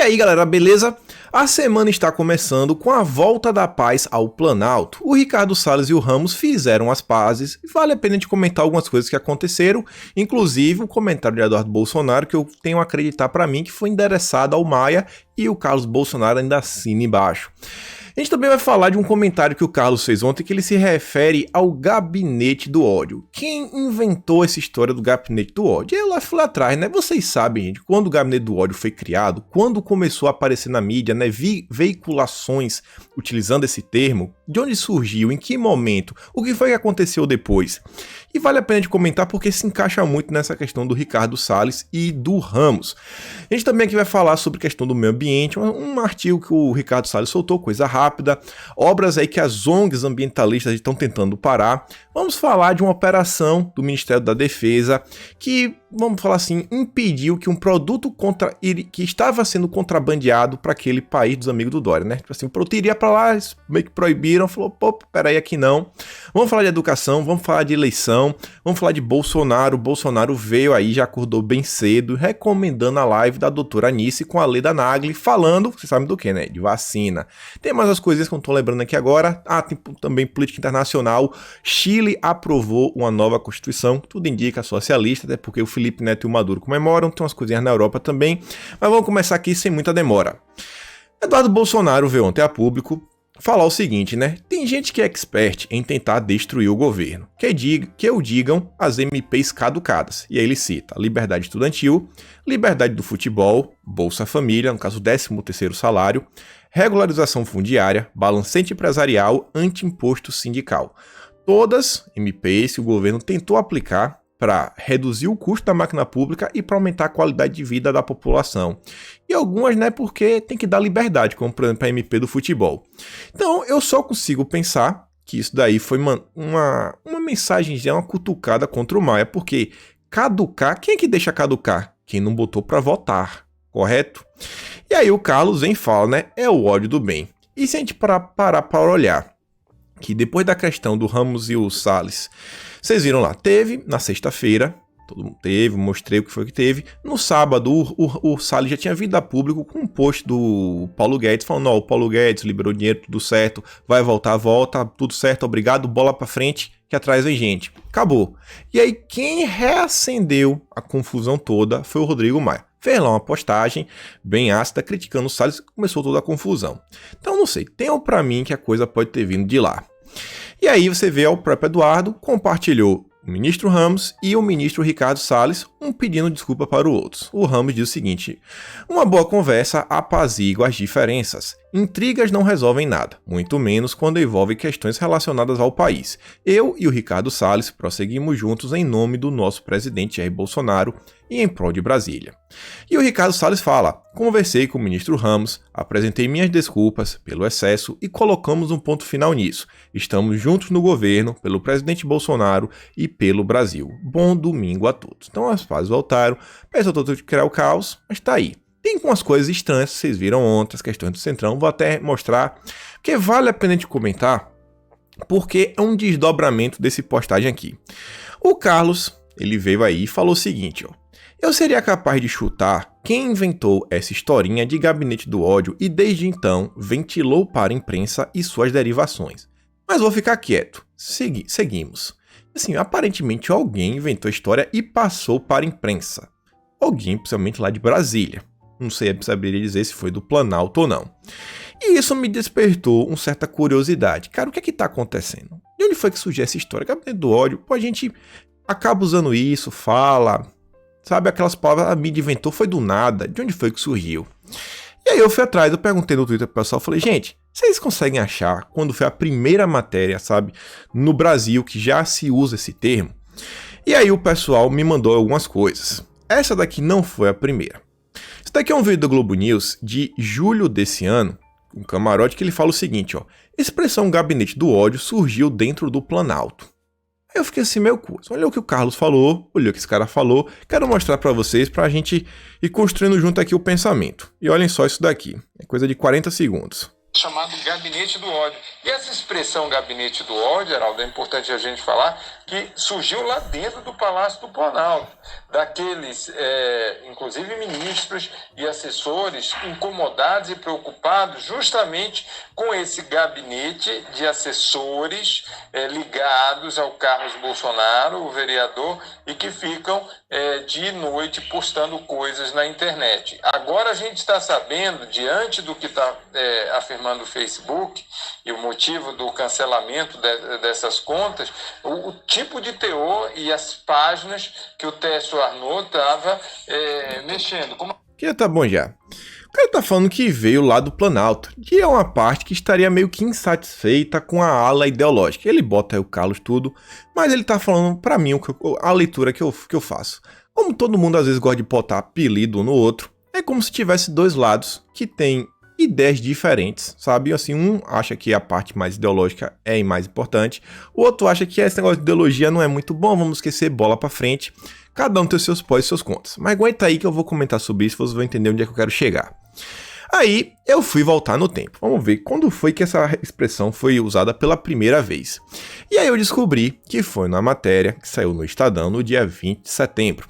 aí galera, beleza? A semana está começando com a volta da paz ao Planalto. O Ricardo Salles e o Ramos fizeram as pazes e vale a pena de comentar algumas coisas que aconteceram, inclusive o comentário de Eduardo Bolsonaro que eu tenho a acreditar para mim que foi endereçado ao Maia e o Carlos Bolsonaro ainda assina embaixo. A gente também vai falar de um comentário que o Carlos fez ontem que ele se refere ao gabinete do ódio. Quem inventou essa história do gabinete do ódio? Eu lá fui lá atrás, né? Vocês sabem, gente, quando o gabinete do ódio foi criado, quando começou a aparecer na mídia, né, veiculações utilizando esse termo, de onde surgiu, em que momento, o que foi que aconteceu depois? E vale a pena de comentar porque se encaixa muito nessa questão do Ricardo Salles e do Ramos. A gente também aqui vai falar sobre a questão do meio ambiente, um artigo que o Ricardo Salles soltou, coisa rápida, obras aí que as ONGs ambientalistas estão tentando parar. Vamos falar de uma operação do Ministério da Defesa que, vamos falar assim, impediu que um produto que estava sendo contrabandeado para aquele país dos amigos do Dória, né? Tipo assim, o produto iria para lá, eles meio que proibiram, falou, pô, peraí, aqui não. Vamos falar de educação, vamos falar de eleição, vamos falar de Bolsonaro. O Bolsonaro veio aí, já acordou bem cedo, recomendando a live da doutora Anice com a Leda Nagli, falando, vocês sabem do que, né? De vacina. Tem mais as coisinhas que eu não tô lembrando aqui agora. Ah, tem também política internacional. Chile aprovou uma nova constituição, tudo indica socialista, até porque o Felipe Neto e o Maduro comemoram, tem umas coisinhas na Europa também. Mas vamos começar aqui sem muita demora. Eduardo Bolsonaro veio ontem a público falar o seguinte, né? Tem gente que é expert em tentar destruir o governo. Que o digam as MPs caducadas. E aí ele cita liberdade estudantil, liberdade do futebol, Bolsa Família, no caso 13º salário, regularização fundiária, balancete empresarial, anti-imposto sindical. Todas MPs que o governo tentou aplicar para reduzir o custo da máquina pública e para aumentar a qualidade de vida da população. E algumas, né, porque tem que dar liberdade, como por exemplo a MP do futebol. Então eu só consigo pensar que isso daí foi uma mensagem, uma cutucada contra o Maia, porque caducar, quem é que deixa caducar? Quem não botou para votar, correto? E aí o Carlos vem e fala, né, é o ódio do bem. E se a gente parar para olhar, que depois da questão do Ramos e o Salles, vocês viram lá, teve na sexta-feira, todo mundo teve, mostrei o que foi que teve. No sábado, o Salles já tinha vindo a público com um post do Paulo Guedes, falando, ó, o Paulo Guedes liberou dinheiro, tudo certo, vai voltar, volta, tudo certo, obrigado, bola pra frente, que atrás vem gente. Acabou. E aí, quem reacendeu a confusão toda foi o Rodrigo Maia. Fez lá uma postagem bem ácida, criticando o Salles, começou toda a confusão. Então, não sei, tenham pra mim que a coisa pode ter vindo de lá. E aí você vê o próprio Eduardo compartilhou o ministro Ramos e o ministro Ricardo Salles, um pedindo desculpa para o outro. O Ramos diz o seguinte: uma boa conversa apazigua as diferenças. Intrigas não resolvem nada, muito menos quando envolve questões relacionadas ao país. Eu e o Ricardo Salles prosseguimos juntos em nome do nosso presidente Jair Bolsonaro e em prol de Brasília. E o Ricardo Salles fala: conversei com o ministro Ramos, apresentei minhas desculpas pelo excesso e colocamos um ponto final nisso. Estamos juntos no governo, pelo presidente Bolsonaro e pelo Brasil. Bom domingo a todos. Então as pazes voltaram, pensou todo de criar o caos, mas tá aí. Tem umas coisas estranhas, vocês viram ontem, as questões do Centrão, vou até mostrar, porque vale a pena de comentar, porque é um desdobramento desse postagem aqui. O Carlos, ele veio aí e falou o seguinte, ó: eu seria capaz de chutar quem inventou essa historinha de gabinete do ódio e desde então ventilou para a imprensa e suas derivações. Mas vou ficar quieto. Seguimos. Assim, aparentemente alguém inventou a história e passou para a imprensa. Alguém, principalmente lá de Brasília. Não sei, saberia dizer se foi do Planalto ou não. E isso me despertou uma certa curiosidade. Cara, o que é que tá acontecendo? De onde foi que surgiu essa história? Gabinete do ódio. Pô, a gente acaba usando isso, fala, sabe, aquelas palavras, a mídia inventou, foi do nada. De onde foi que surgiu? E aí eu fui atrás, eu perguntei no Twitter pro pessoal, falei, gente, vocês conseguem achar quando foi a primeira matéria, sabe, no Brasil que já se usa esse termo? E aí o pessoal me mandou algumas coisas. Essa daqui não foi a primeira. Isso daqui é um vídeo do Globo News de julho desse ano, um camarote que ele fala o seguinte, ó: expressão gabinete do ódio surgiu dentro do Planalto. Aí eu fiquei assim, meio curioso. Olha o que o Carlos falou, olha o que esse cara falou. Quero mostrar pra vocês, pra gente ir construindo junto aqui o pensamento. E olhem só isso daqui, é coisa de 40 segundos. Chamado Gabinete do Ódio. E essa expressão gabinete do ódio, Geraldo, é importante a gente falar que surgiu lá dentro do Palácio do Planalto, daqueles, inclusive ministros e assessores incomodados e preocupados justamente com esse gabinete de assessores ligados ao Carlos Bolsonaro, o vereador, e que ficam dia e noite postando coisas na internet. Agora a gente está sabendo, diante do que está afirmando o Facebook e o motivo do cancelamento dessas contas, o tipo de teor e as páginas que o Técio Arnaud estava mexendo. Que tá bom já. O cara tá falando que veio lá do Planalto, que é uma parte que estaria meio que insatisfeita com a ala ideológica. Ele bota aí o Carlos tudo, mas ele tá falando pra mim a leitura que eu faço. Como todo mundo às vezes gosta de botar apelido um no outro, é como se tivesse dois lados que têm ideias diferentes, sabe? Assim, um acha que a parte mais ideológica é mais importante, o outro acha que esse negócio de ideologia não é muito bom, vamos esquecer, bola pra frente. Cada um tem seus pós e seus contras. Mas aguenta aí que eu vou comentar sobre isso, vocês vão entender onde é que eu quero chegar. Aí, eu fui voltar no tempo. Vamos ver quando foi que essa expressão foi usada pela primeira vez. E aí eu descobri que foi na matéria que saiu no Estadão no dia 20 de setembro.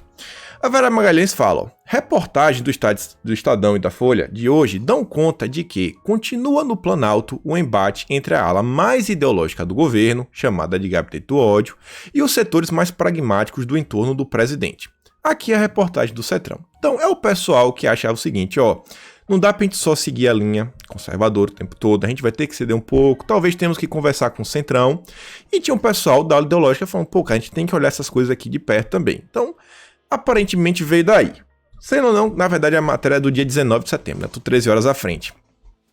A Vera Magalhães fala, ó, reportagem do Estadão e da Folha de hoje dão conta de que continua no Planalto o embate entre a ala mais ideológica do governo, chamada de Gabinete do Ódio, e os setores mais pragmáticos do entorno do presidente. Aqui é a reportagem do Cetrão. Então é o pessoal que achava o seguinte, ó, não dá pra gente só seguir a linha conservadora o tempo todo, a gente vai ter que ceder um pouco, talvez temos que conversar com o Centrão, e tinha um pessoal da ala ideológica falando, pô, a gente tem que olhar essas coisas aqui de perto também. Então, aparentemente veio daí. Sendo ou não, na verdade a matéria é do dia 19 de setembro, né? Tô 13 horas à frente.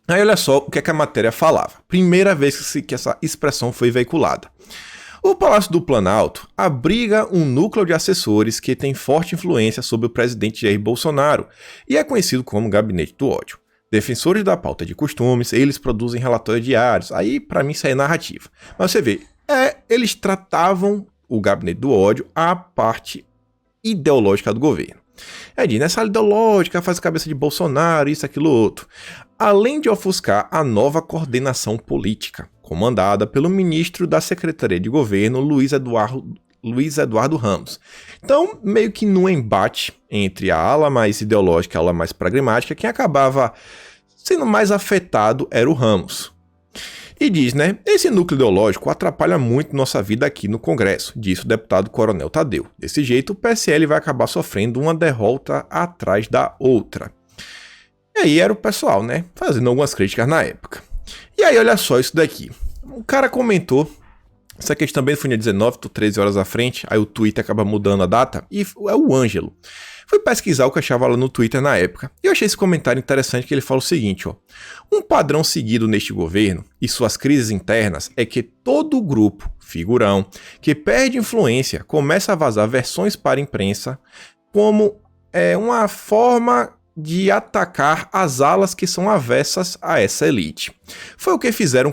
Aí olha só o que é que a matéria falava. Primeira vez que essa expressão foi veiculada. O Palácio do Planalto abriga um núcleo de assessores que tem forte influência sobre o presidente Jair Bolsonaro e é conhecido como Gabinete do Ódio. Defensores da pauta de costumes, eles produzem relatórios diários. Aí, pra mim, isso aí é narrativa. Mas você vê, eles tratavam o Gabinete do Ódio a parte ideológica do governo. Nessa área ideológica faz a cabeça de Bolsonaro, isso, aquilo, outro. Além de ofuscar a nova coordenação política, comandada pelo ministro da Secretaria de Governo, Luiz Eduardo Ramos. Então, meio que num embate entre a ala mais ideológica e a ala mais pragmática, quem acabava sendo mais afetado era o Ramos. E diz, né, esse núcleo ideológico atrapalha muito nossa vida aqui no Congresso, disse o deputado Coronel Tadeu. Desse jeito, o PSL vai acabar sofrendo uma derrota atrás da outra. E aí era o pessoal, né, fazendo algumas críticas na época. E aí, olha só isso daqui. O cara comentou, isso aqui também foi no dia 19, tô 13 horas à frente, aí o Twitter acaba mudando a data, e é o Ângelo. Fui pesquisar o que eu achava lá no Twitter na época, e eu achei esse comentário interessante que ele fala o seguinte, ó. Um padrão seguido neste governo e suas crises internas é que todo grupo, figurão, que perde influência começa a vazar versões para a imprensa como uma forma de atacar as alas que são avessas a essa elite. Foi o que fizeram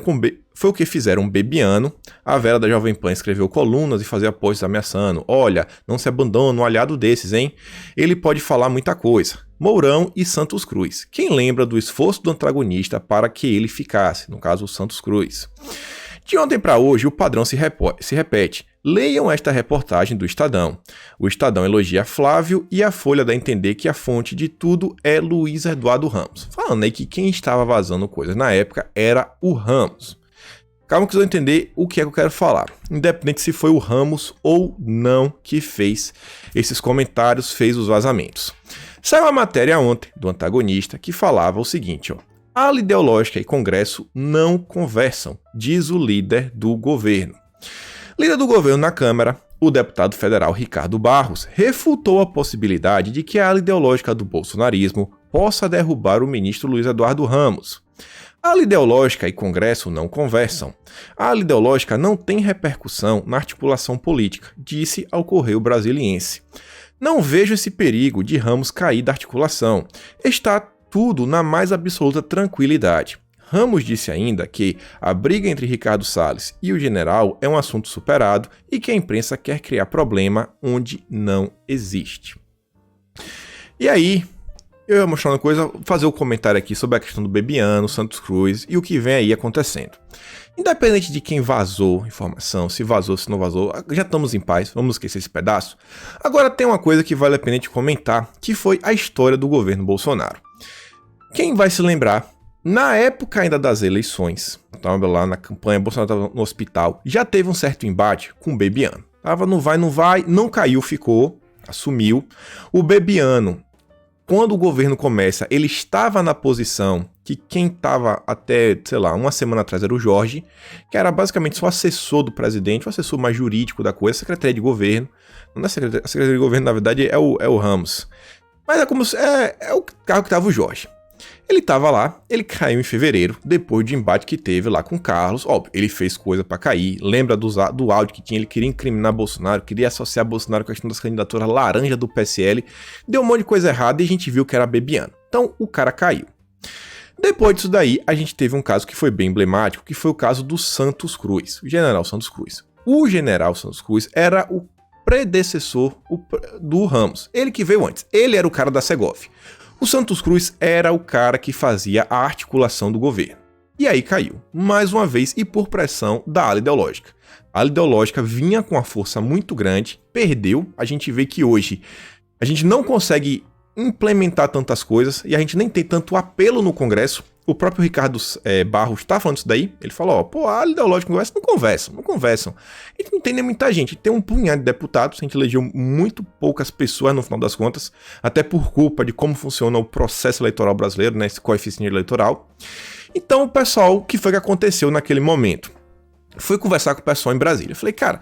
Bebiano, a Vera da Jovem Pan escreveu colunas e fazia posts ameaçando. Olha, não se abandona um aliado desses, hein? Ele pode falar muita coisa. Mourão e Santos Cruz. Quem lembra do esforço do antagonista para que ele ficasse? No caso, o Santos Cruz. De ontem para hoje, o padrão se repete. Leiam esta reportagem do Estadão. O Estadão elogia Flávio e a Folha dá a entender que a fonte de tudo é Luiz Eduardo Ramos. Falando aí que quem estava vazando coisas na época era o Ramos. Calma que vocês vão entender o que é que eu quero falar. Independente se foi o Ramos ou não que fez esses comentários, fez os vazamentos. Saiu uma matéria ontem do antagonista que falava o seguinte, ó. A ala ideológica e Congresso não conversam, diz o líder do governo. Líder do governo na Câmara, o deputado federal Ricardo Barros, refutou a possibilidade de que a ala ideológica do bolsonarismo possa derrubar o ministro Luiz Eduardo Ramos. A ala ideológica e Congresso não conversam. A ala ideológica não tem repercussão na articulação política, disse ao Correio Brasiliense. Não vejo esse perigo de Ramos cair da articulação. Está tudo na mais absoluta tranquilidade. Ramos disse ainda que a briga entre Ricardo Salles e o general é um assunto superado e que a imprensa quer criar problema onde não existe. E aí, eu ia mostrar uma coisa, fazer um comentário aqui sobre a questão do Bebiano, Santos Cruz e o que vem aí acontecendo. Independente de quem vazou informação, se vazou, se não vazou, já estamos em paz, vamos esquecer esse pedaço. Agora tem uma coisa que vale a pena de comentar, que foi a história do governo Bolsonaro. Quem vai se lembrar, na época ainda das eleições, estava lá na campanha, Bolsonaro estava no hospital, já teve um certo embate com o Bebiano. Tava não vai, não caiu, ficou, assumiu. O Bebiano, quando o governo começa, ele estava na posição que quem estava até, sei lá, uma semana atrás era o Jorge, que era basicamente só assessor do presidente, o assessor mais jurídico da coisa, secretaria de governo. Não é secretaria, a secretaria de governo, na verdade, é o Ramos. Mas é como é o cargo que estava o Jorge. Ele estava lá, ele caiu em fevereiro, depois de embate que teve lá com o Carlos. Óbvio, ele fez coisa pra cair. Lembra do áudio que tinha? Ele queria incriminar Bolsonaro, queria associar Bolsonaro com a questão das candidaturas laranja do PSL. Deu um monte de coisa errada e a gente viu que era Bebiano. Então, o cara caiu. Depois disso daí, a gente teve um caso que foi bem emblemático, que foi o caso do Santos Cruz, o general Santos Cruz. O general Santos Cruz era o predecessor do Ramos, ele que veio antes. Ele era o cara da Segov. O Santos Cruz era o cara que fazia a articulação do governo. E aí caiu, mais uma vez, e por pressão da ala ideológica. A ala ideológica vinha com uma força muito grande, perdeu. A gente vê que hoje a gente não consegue implementar tantas coisas e a gente nem tem tanto apelo no Congresso. O próprio Ricardo Barros está falando isso daí. Ele falou, a ala ideológica no Congresso não conversam. A gente não tem nem muita gente, tem um punhado de deputados, a gente elegeu muito poucas pessoas no final das contas, até por culpa de como funciona o processo eleitoral brasileiro, né, esse coeficiente eleitoral. Então o pessoal, o que foi que aconteceu naquele momento? Fui conversar com o pessoal em Brasília. Eu falei, cara,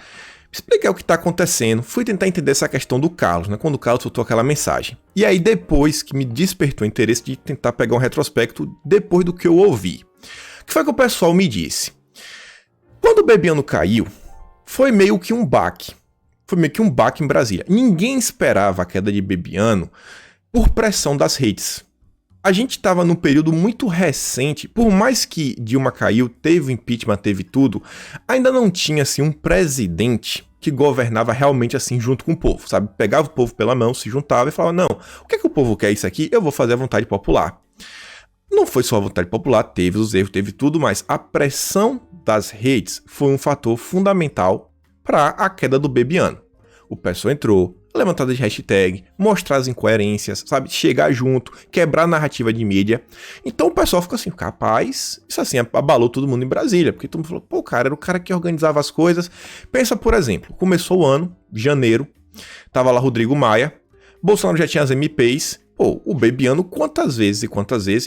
explica o que está acontecendo. Fui tentar entender essa questão do Carlos, né? Quando o Carlos soltou aquela mensagem. E aí depois que me despertou o interesse de tentar pegar um retrospecto depois do que eu ouvi. O que foi que o pessoal me disse? Quando o Bebiano caiu, foi meio que um baque. Foi meio que um baque em Brasília. Ninguém esperava a queda de Bebiano por pressão das redes. A gente estava num período muito recente, por mais que Dilma caiu, teve impeachment, teve tudo, ainda não tinha assim um presidente que governava realmente assim junto com o povo, sabe? Pegava o povo pela mão, se juntava e falava, não, o que é que o povo quer isso aqui? Eu vou fazer a vontade popular. Não foi só a vontade popular, teve os erros, teve tudo, mas a pressão das redes foi um fator fundamental para a queda do Bebiano. O pessoal entrou, levantada de hashtag, mostrar as incoerências, sabe? Chegar junto, quebrar a narrativa de mídia. Então o pessoal ficou assim, capaz, isso assim, abalou todo mundo em Brasília, porque todo mundo falou, pô, cara, era o cara que organizava as coisas. Pensa, por exemplo, começou o ano, janeiro, tava lá Rodrigo Maia, Bolsonaro já tinha as MPs, pô, o Bebiano, quantas vezes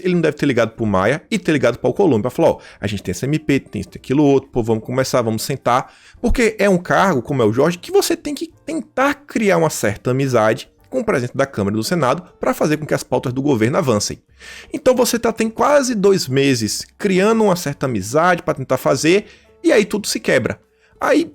ele não deve ter ligado pro Maia e ter ligado pro Alcolumbre pra falar, ó, a gente tem essa MP, tem isso, tem aquilo outro, pô, vamos começar, vamos sentar, porque é um cargo, como é o Jorge, que você tem que tentar criar uma certa amizade com o presidente da Câmara e do Senado para fazer com que as pautas do governo avancem. Então você tem quase 2 meses criando uma certa amizade para tentar fazer, e aí tudo se quebra. Aí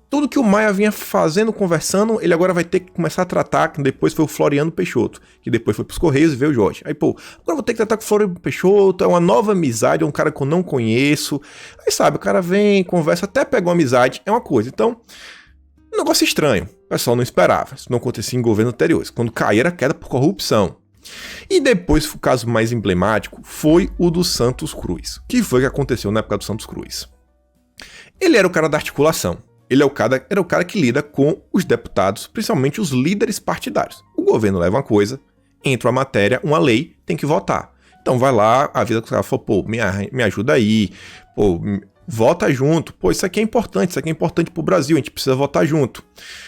tudo que o Maia vinha fazendo, conversando, ele agora vai ter que começar a tratar, que depois foi o Floriano Peixoto, que depois foi pros Correios e veio o Jorge. Aí, pô, agora vou ter que tratar com o Floriano Peixoto, é uma nova amizade, é um cara que eu não conheço. Aí, sabe, o cara vem, conversa, até pega uma amizade, é uma coisa. Então, um negócio estranho. O pessoal não esperava. Isso não acontecia em governos anteriores. Quando caía, era queda por corrupção. E depois, o caso mais emblemático foi o do Santos Cruz. O que foi que aconteceu na época do Santos Cruz? Ele era o cara da articulação. Ele era o cara que lida com os deputados, principalmente os líderes partidários. O governo leva uma coisa, entra uma matéria, uma lei, tem que votar. Então vai lá, avisa que o cara fala, pô, me ajuda aí, pô, vota junto, pô, isso aqui é importante pro Brasil, a gente precisa votar junto.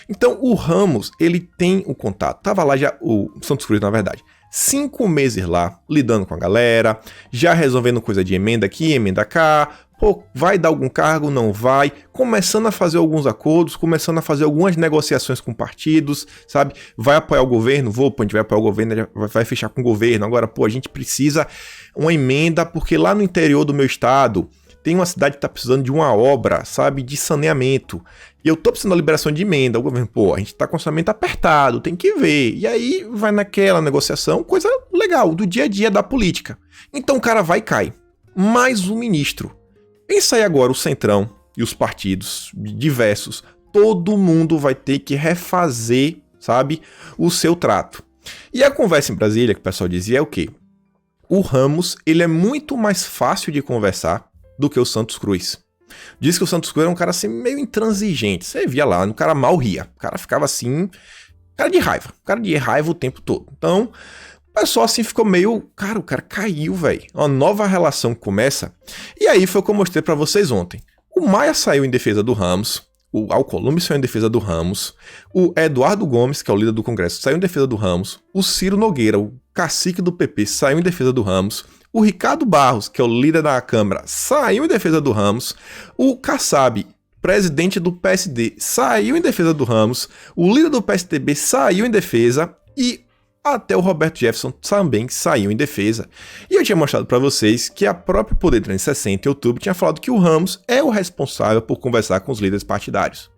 Então o Ramos, ele tem o contato, tava lá já, o Santos Cruz na verdade, 5 meses lá, lidando com a galera, já resolvendo coisa de emenda aqui, emenda cá, pô, vai dar algum cargo, não vai, começando a fazer alguns acordos, começando a fazer algumas negociações com partidos, sabe, vai apoiar o governo, a gente vai apoiar o governo, vai fechar com o governo, agora, pô, a gente precisa uma emenda, porque lá no interior do meu estado, tem uma cidade que tá precisando de uma obra, sabe, de saneamento, e eu tô precisando da liberação de emenda, o governo, pô, a gente tá com o orçamento apertado, tem que ver, e aí vai naquela negociação, coisa legal, do dia a dia da política. Então o cara vai e cai, mais um ministro. Pensa aí agora o Centrão e os partidos diversos, todo mundo vai ter que refazer, sabe, o seu trato. E a conversa em Brasília, que o pessoal dizia, é o quê? O Ramos, ele é muito mais fácil de conversar do que o Santos Cruz. Diz que o Santos Cruz era um cara assim meio intransigente. Você via lá, o cara mal ria. O cara ficava assim, cara de raiva o tempo todo. Então, o pessoal assim ficou meio, cara, o cara caiu, velho. Uma nova relação começa. E aí foi o que eu mostrei pra vocês ontem. O Maia saiu em defesa do Ramos, o Alcolumbre saiu em defesa do Ramos, o Eduardo Gomes, que é o líder do Congresso, saiu em defesa do Ramos, o Ciro Nogueira, o cacique do PP, saiu em defesa do Ramos, o Ricardo Barros, que é o líder da Câmara, saiu em defesa do Ramos, o Kassab, presidente do PSD, saiu em defesa do Ramos, o líder do PSDB saiu em defesa e até o Roberto Jefferson também saiu em defesa. E eu tinha mostrado para vocês que a própria Poder 360 em outubro tinha falado que o Ramos é o responsável por conversar com os líderes partidários.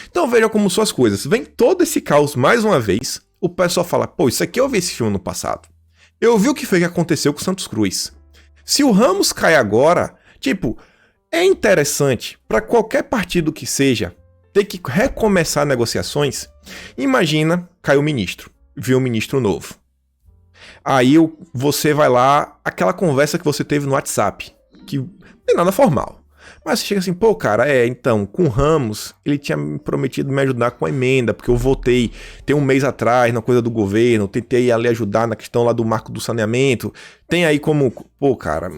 Então vejam como são as coisas. Vem todo esse caos mais uma vez, o pessoal fala, pô, isso aqui eu vi esse filme no passado. Eu vi o que foi que aconteceu com o Santos Cruz. Se o Ramos cai agora, tipo, é interessante para qualquer partido que seja ter que recomeçar negociações. Imagina, cai o ministro. Viu um ministro novo. Aí você vai lá, aquela conversa que você teve no WhatsApp, que não tem nada formal. Mas você chega assim, pô, cara, então, com o Ramos, ele tinha me prometido me ajudar com a emenda, porque eu votei tem um mês atrás na coisa do governo, tentei ali ajudar na questão lá do marco do saneamento. Tem aí como, pô, cara,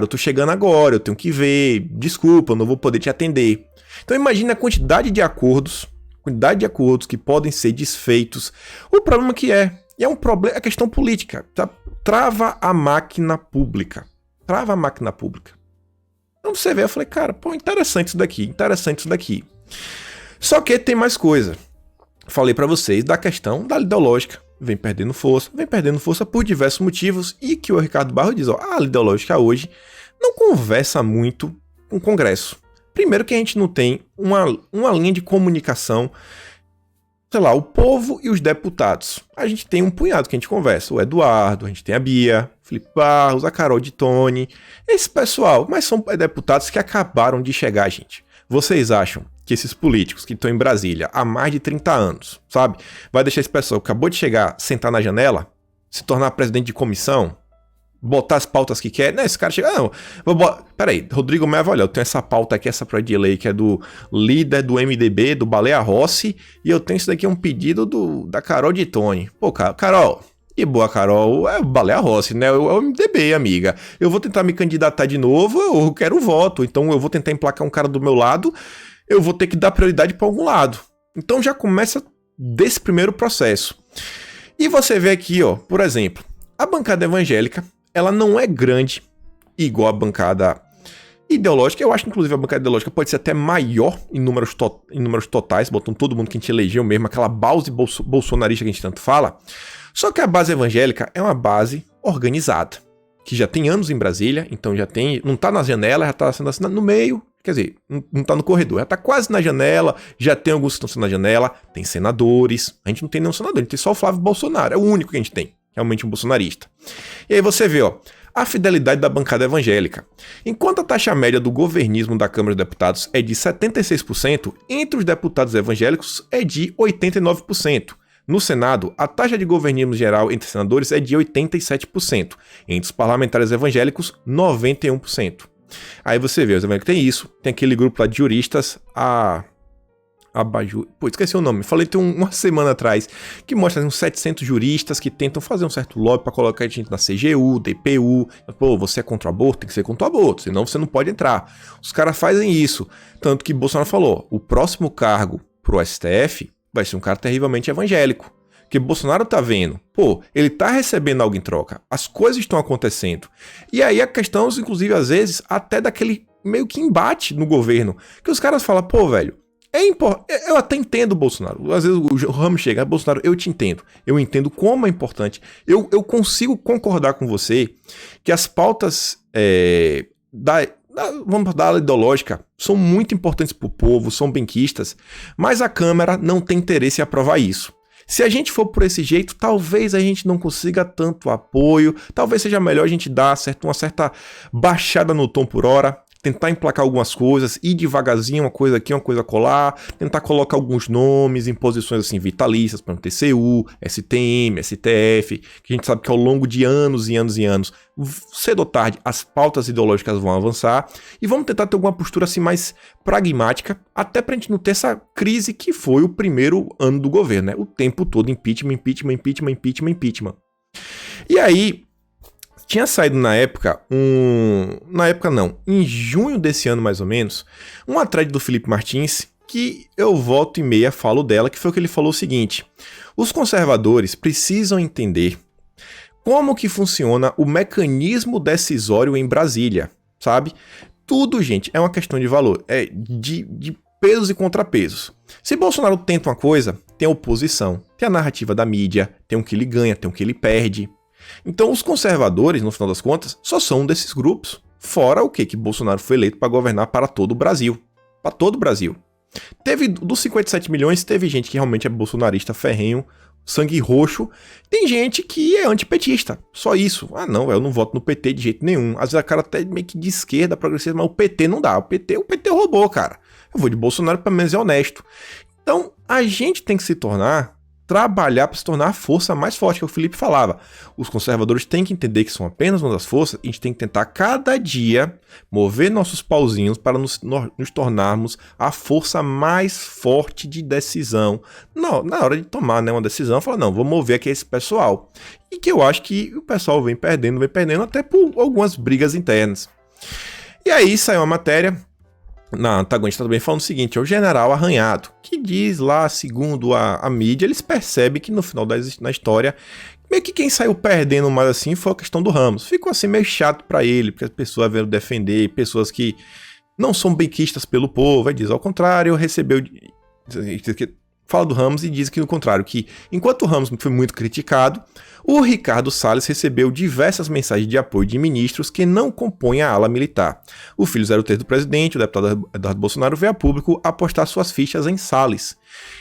eu tô chegando agora, eu tenho que ver, desculpa, eu não vou poder te atender. Então imagina a quantidade de acordos que podem ser desfeitos. O problema que é um problema, é questão política, tá? Trava a máquina pública. Então você vê, eu falei, cara, pô, interessante isso daqui. Só que tem mais coisa. Falei pra vocês da questão da ideológica. Vem perdendo força por diversos motivos e que o Ricardo Barros diz, ó, a ideológica hoje não conversa muito com o Congresso. Primeiro que a gente não tem uma linha de comunicação, sei lá, o povo e os deputados. A gente tem um punhado que a gente conversa, o Eduardo, a gente tem a Bia, Felipe Barros, a Carol de Tone, esse pessoal, mas são deputados que acabaram de chegar, gente. Vocês acham que esses políticos que estão em Brasília há mais de 30 anos, sabe, vai deixar esse pessoal que acabou de chegar sentar na janela, se tornar presidente de comissão, botar as pautas que quer? Não, esse cara chega, não, peraí, Rodrigo Maia, olha, eu tenho essa pauta aqui, essa projeto de lei que é do líder do MDB, do Baleia Rossi, e eu tenho isso daqui, um pedido da Carol de Tone. Pô, Carol, e boa, Carol, é o Baleia Rossi, né, é o MDB, amiga. Eu vou tentar me candidatar de novo, eu quero o voto, então eu vou tentar emplacar um cara do meu lado, eu vou ter que dar prioridade para algum lado. Então já começa desse primeiro processo. E você vê aqui, ó, por exemplo, a bancada evangélica, ela não é grande igual a bancada ideológica. Eu acho que, inclusive, a bancada ideológica pode ser até maior em números totais, botando todo mundo que a gente elegeu mesmo, aquela base bolsonarista que a gente tanto fala. Só que a base evangélica é uma base organizada, que já tem anos em Brasília, então já tem, não tá na janela, já tá sendo assinado no meio, quer dizer, não tá no corredor, já tá quase na janela, já tem alguns que estão sendo na janela, tem senadores, a gente não tem nenhum senador, a gente tem só o Flávio Bolsonaro, é o único que a gente tem. Realmente um bolsonarista. E aí você vê, ó, a fidelidade da bancada evangélica. Enquanto a taxa média do governismo da Câmara dos Deputados é de 76%, entre os deputados evangélicos é de 89%. No Senado, a taxa de governismo geral entre senadores é de 87%. Entre os parlamentares evangélicos, 91%. Aí você vê, os evangélicos tem isso, tem aquele grupo lá de juristas, Pô, esqueci o nome. Falei tem uma semana atrás que mostra uns 700 juristas que tentam fazer um certo lobby pra colocar a gente na CGU, DPU. Pô, você é contra o aborto? Tem que ser contra o aborto, senão você não pode entrar. Os caras fazem isso. Tanto que Bolsonaro falou, o próximo cargo pro STF vai ser um cara terrivelmente evangélico. Que Bolsonaro tá vendo, pô, ele tá recebendo algo em troca. As coisas estão acontecendo. E aí a questão, inclusive, às vezes, até daquele meio que embate no governo. Que os caras falam, pô, velho, eu até entendo o Bolsonaro. Às vezes o Ramos chega, Bolsonaro, eu te entendo. Eu entendo como é importante. Eu consigo concordar com você que as pautas vamos dar a ideológica são muito importantes para o povo, são benquistas, mas a Câmara não tem interesse em aprovar isso. Se a gente for por esse jeito, talvez a gente não consiga tanto apoio, talvez seja melhor a gente dar uma certa baixada no tom por hora. tentar emplacar algumas coisas, ir devagarzinho, uma coisa aqui, uma coisa colar, tentar colocar alguns nomes em posições assim vitalícias, para TCU, STM, STF, que a gente sabe que ao longo de anos e anos e anos, cedo ou tarde, as pautas ideológicas vão avançar, e vamos tentar ter alguma postura assim mais pragmática, até pra gente não ter essa crise que foi o primeiro ano do governo, né? O tempo todo impeachment, impeachment, impeachment, impeachment, impeachment. E aí, tinha saído na época em junho desse ano mais ou menos, uma thread do Felipe Martins, que eu volto e meia falo dela, que foi o que ele falou o seguinte: os conservadores precisam entender como que funciona o mecanismo decisório em Brasília, sabe? Tudo, gente, é uma questão de valor, é de pesos e contrapesos. Se Bolsonaro tenta uma coisa, tem a oposição, tem a narrativa da mídia, tem um que ele ganha, tem um que ele perde. Então os conservadores, no final das contas, só são um desses grupos. Fora o que Bolsonaro foi eleito para governar para todo o Brasil. Para todo o Brasil. Teve, dos 57 milhões, teve gente que realmente é bolsonarista ferrenho, sangue roxo. Tem gente que é antipetista. Só isso. Ah, não, eu não voto no PT de jeito nenhum. Às vezes a cara até meio que de esquerda, progressista, mas o PT não dá. O PT roubou, cara. Eu vou de Bolsonaro, pelo menos é honesto. Então, a gente tem que trabalhar para se tornar a força mais forte, que o Felipe falava. Os conservadores têm que entender que são apenas uma das forças, e a gente tem que tentar cada dia mover nossos pauzinhos para nos tornarmos a força mais forte de decisão. Não, na hora de tomar, né, uma decisão, falar, não, vou mover aqui esse pessoal. E que eu acho que o pessoal vem perdendo até por algumas brigas internas. E aí saiu uma matéria na antagonista também falando o seguinte: é o general Arranhado, que diz lá, segundo a mídia, eles percebem que no final da história, meio que quem saiu perdendo mais assim foi a questão do Ramos. Ficou assim meio chato pra ele, porque as pessoas vieram defender, pessoas que não são benquistas pelo povo, aí diz ao contrário, recebeu... Fala do Ramos e diz que, no contrário, que enquanto o Ramos foi muito criticado, o Ricardo Salles recebeu diversas mensagens de apoio de ministros que não compõem a ala militar. O filho 03 do presidente, o deputado Eduardo Bolsonaro, veio a público apostar suas fichas em Salles.